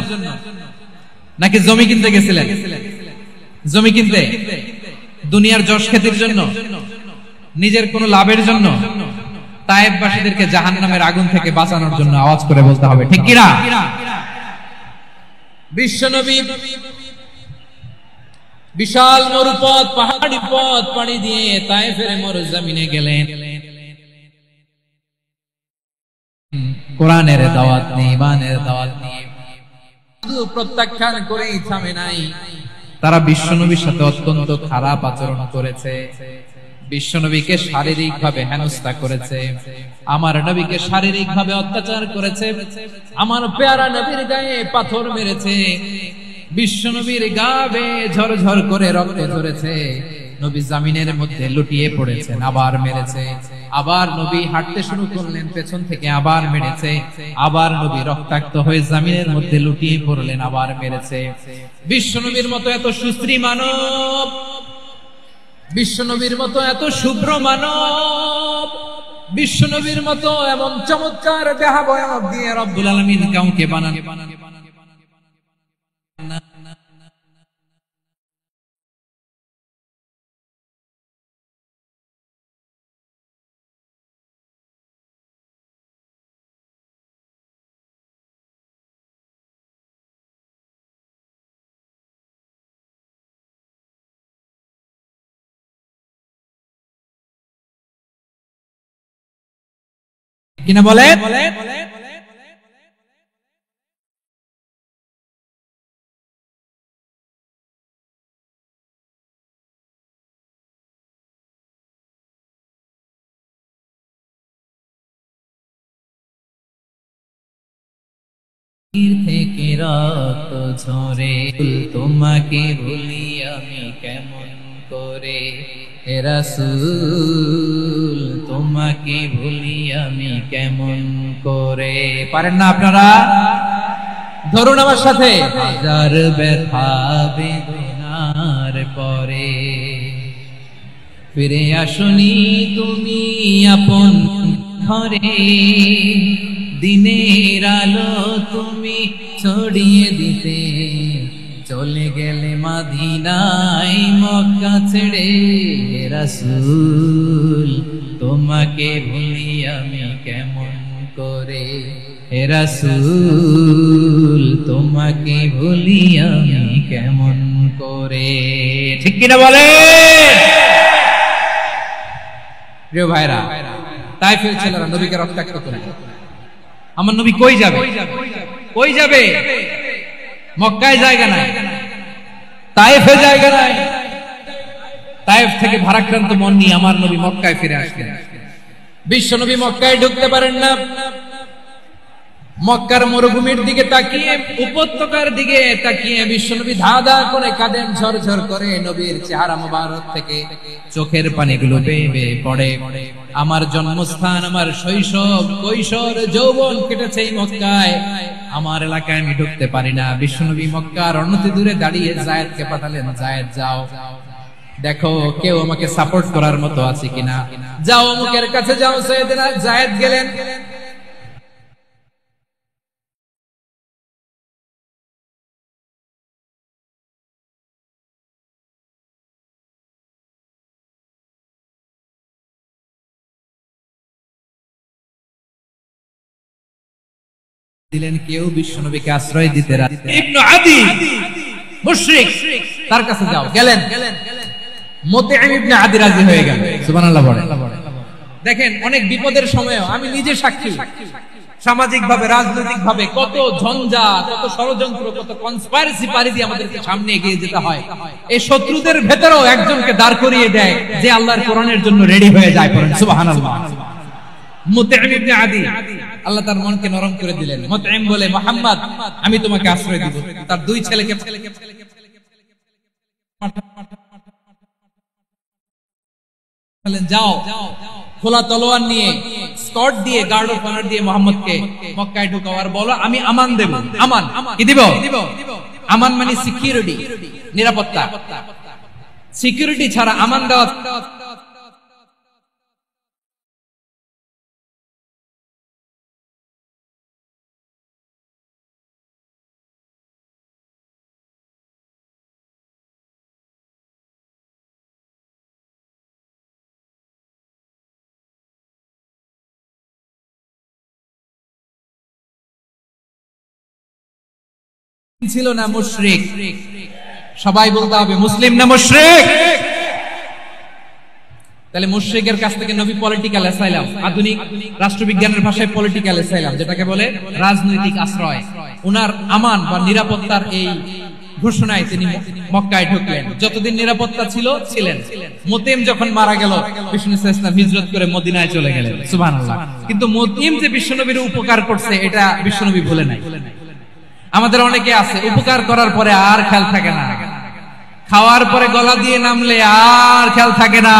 নাকি জমি কিনতে গেছিলেন? জমি কিনতে, দুনিয়ার যশ খ্যাতির জন্য, নিজের কোন লাভের জন্য? তায়েফবাসীদেরকে জাহান্নামের আগুন থেকে বাঁচানোর জন্য। আওয়াজ করে বলতে হবে, ঠিক কিনা? বিশ্বনবী বিশাল মরুপথ, পাহাড়ি পথ পাড়ি দিয়ে তায়েফের মরুজমিনে গেলেন। কোরআনের দাওয়াত নিয়ে, ইমানের দাওয়াত নিয়ে শুধু প্রত্যাখ্যান করেই থামে নাই, তারা বিশ্বনবীর সাথে অত্যন্ত খারাপ আচরণ করেছে, বিশ্বনবীকে শারীরিকভাবে হেনস্থা করেছে, আমার নবীকে শারীরিকভাবে অত্যাচার করেছে, আমার পেয়ারা নবীর গায়ে পাথর মেরেছে, বিশ্বনবীর গা বেয়ে ঝরঝর করে রক্ত ঝরেছে, নবী জামিনের মধ্যে লুটিয়ে পড়েছেন, আবার মেরেছে, আবার নবী হাঁটতে শুরু করলেন, পেছন থেকে আবার মেরেছে, আবার নবী রক্তাক্ত হয়ে জামিনের মধ্যে লুটিয়ে পড়লেন, আবার মেরেছে। বিশ্বনবীর মতো এত সুশ্রী মানব, বিশ্বনবীর মতো এত শুভ্র মানব, বিশ্বনবীর মতো এমন চমৎকার দেহাবয়ব দিয়ে রব্বুল আলামিন কাউকে বানান। কিনা বলে থেকে রক্ত ঝরে, তোমাকে ভুলি আমি কেমন করে, হে রাসূল তোমাকে ভুলি আমি কেমন করে। পারেন না আপনারা? ধরুন আমার সাথে। হাজার ব্যথা বেদনার পরে ফিরে আসনি তুমি আপন ঘরে, দিনের আলো তুমি ছড়িয়ে দিতে, চলে গেলে মদিনায় মক্কা ছেড়ে, হে রাসূল তোমাকে ভুলি আমি কেমন করে, হে রাসূল তোমাকে ভুলি আমি কেমন করে। ঠিক কিনা বলে? প্রিয় ভাইরা, তাইফের ছেলেরা নবীকে রক্তাক্ত করে, আমার নবী কই যাবে? কই যাবে? মক্কায় জায়গা নাই, তায়েফে জায়গা নাই, তায়েফ থেকে ভারাক্রান্ত মন নিয়ে আমার নবী মক্কায় ফিরে আসলেন। বিশ্ব নবী মক্কায় ঢুকতে পারেন না, মক্কার মরুভূমির দিকে তাকিয়ে, উপত্যকার দিকে তাকিয়ে বিশ্বনবী ধা ধা করে কাঁদেন, ঝরঝর করে নবীর চেহারা মোবারক থেকে চোখের পানিগুলো বেয়ে বেয়ে পড়ে। আমার জন্মস্থান, আমার শৈশব, কৈশোর, যৌবন কেটেছে এই মক্কায়, আমার এলাকায় আমি ঢুকতে পারি না। বিশ্বনবী মক্কার অনতি দূরে দাঁড়িয়ে যায়েদকে পাঠালেন, যায়েদ যাও দেখো কেউ আমাকে সাপোর্ট করার মতো আছে কিনা, যাও অমুকের কাছে যাও। সাইয়েদনা যায়েদ গেলেন, দিলেন, কেউ বিশ্বনবীকে আশ্রয় দিতে রাজি না। ইবনে আদি মুশরিক, তার কাছে যাও। গেলেন, মুতঈম ইবনে আদি রাজি হয়ে গেল। সুবহানাল্লাহ বলেন। দেখেন অনেক বিপদের সময়ও আমি নিজে সাক্ষী, সামাজিক ভাবে, রাজনৈতিক ভাবে কত ঝঞ্ঝাট, কত ষড়যন্ত্র, কত কনস্পাইরেসি পারি দিয়ে আমাদেরকে সামনে এগিয়ে যেতে হয়। এই শত্রুদের ভেতরেও একজনকে দাঁড় করিয়ে দেয় যে আল্লাহর কোরআনের জন্য রেডি হয়ে যায়। পড়েন সুবহানাল্লাহ। মুতঈম ইবনে আদি, আল্লাহ তার মনকে নরম করে দিলেন। মুতঈম বলে, মুহাম্মদ আমি তোমাকে আশ্রয় দিব। তার দুই ছেলেকে বললেন, যাও খোলা তলোয়ার নিয়ে, স্কট দিয়ে, গার্ড অফ অনার দিয়ে মুহাম্মদকে মক্কায় ঢুকাও আর বলো আমি আমান দেব। আমান কি দিব? আমান মানে সিকিউরিটি, নিরাপত্তা। সিকিউরিটি ছাড়া আমান দেওয়া ছিল না মুশরিক। সবাই বলতে হবে মুসলিম না মুশরিক। তাহলে মুশরিকের কাছ থেকে নবী পলিটিক্যাল অ্যাসাইলাম, আধুনিক রাষ্ট্রবিজ্ঞানের ভাষায় পলিটিক্যাল অ্যাসাইলাম, যেটাকে বলে রাজনৈতিক আশ্রয়, উনার আমান বা নিরাপত্তার এই ঘোষণায় তিনি মক্কায় ঢুকলেন। যতদিন নিরাপত্তা ছিল ছিলেন। মুতিম যখন মারা গেল, বিষ্ণু ইসলাম হিজরত করে মদিনায় চলে গেলেন। সুবহানাল্লাহ। কিন্তু মুতিম যে বিশ্বনবীর উপকার করছে এটা বিশ্বনবী ভুলে নাই। আমাদের অনেকে আছে উপকার করার পরে আর খেয়াল থাকে না, খাওয়ার পরে গলা দিয়ে নামলে আর খেয়াল থাকে না,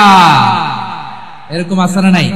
এরকম আছে না নাই?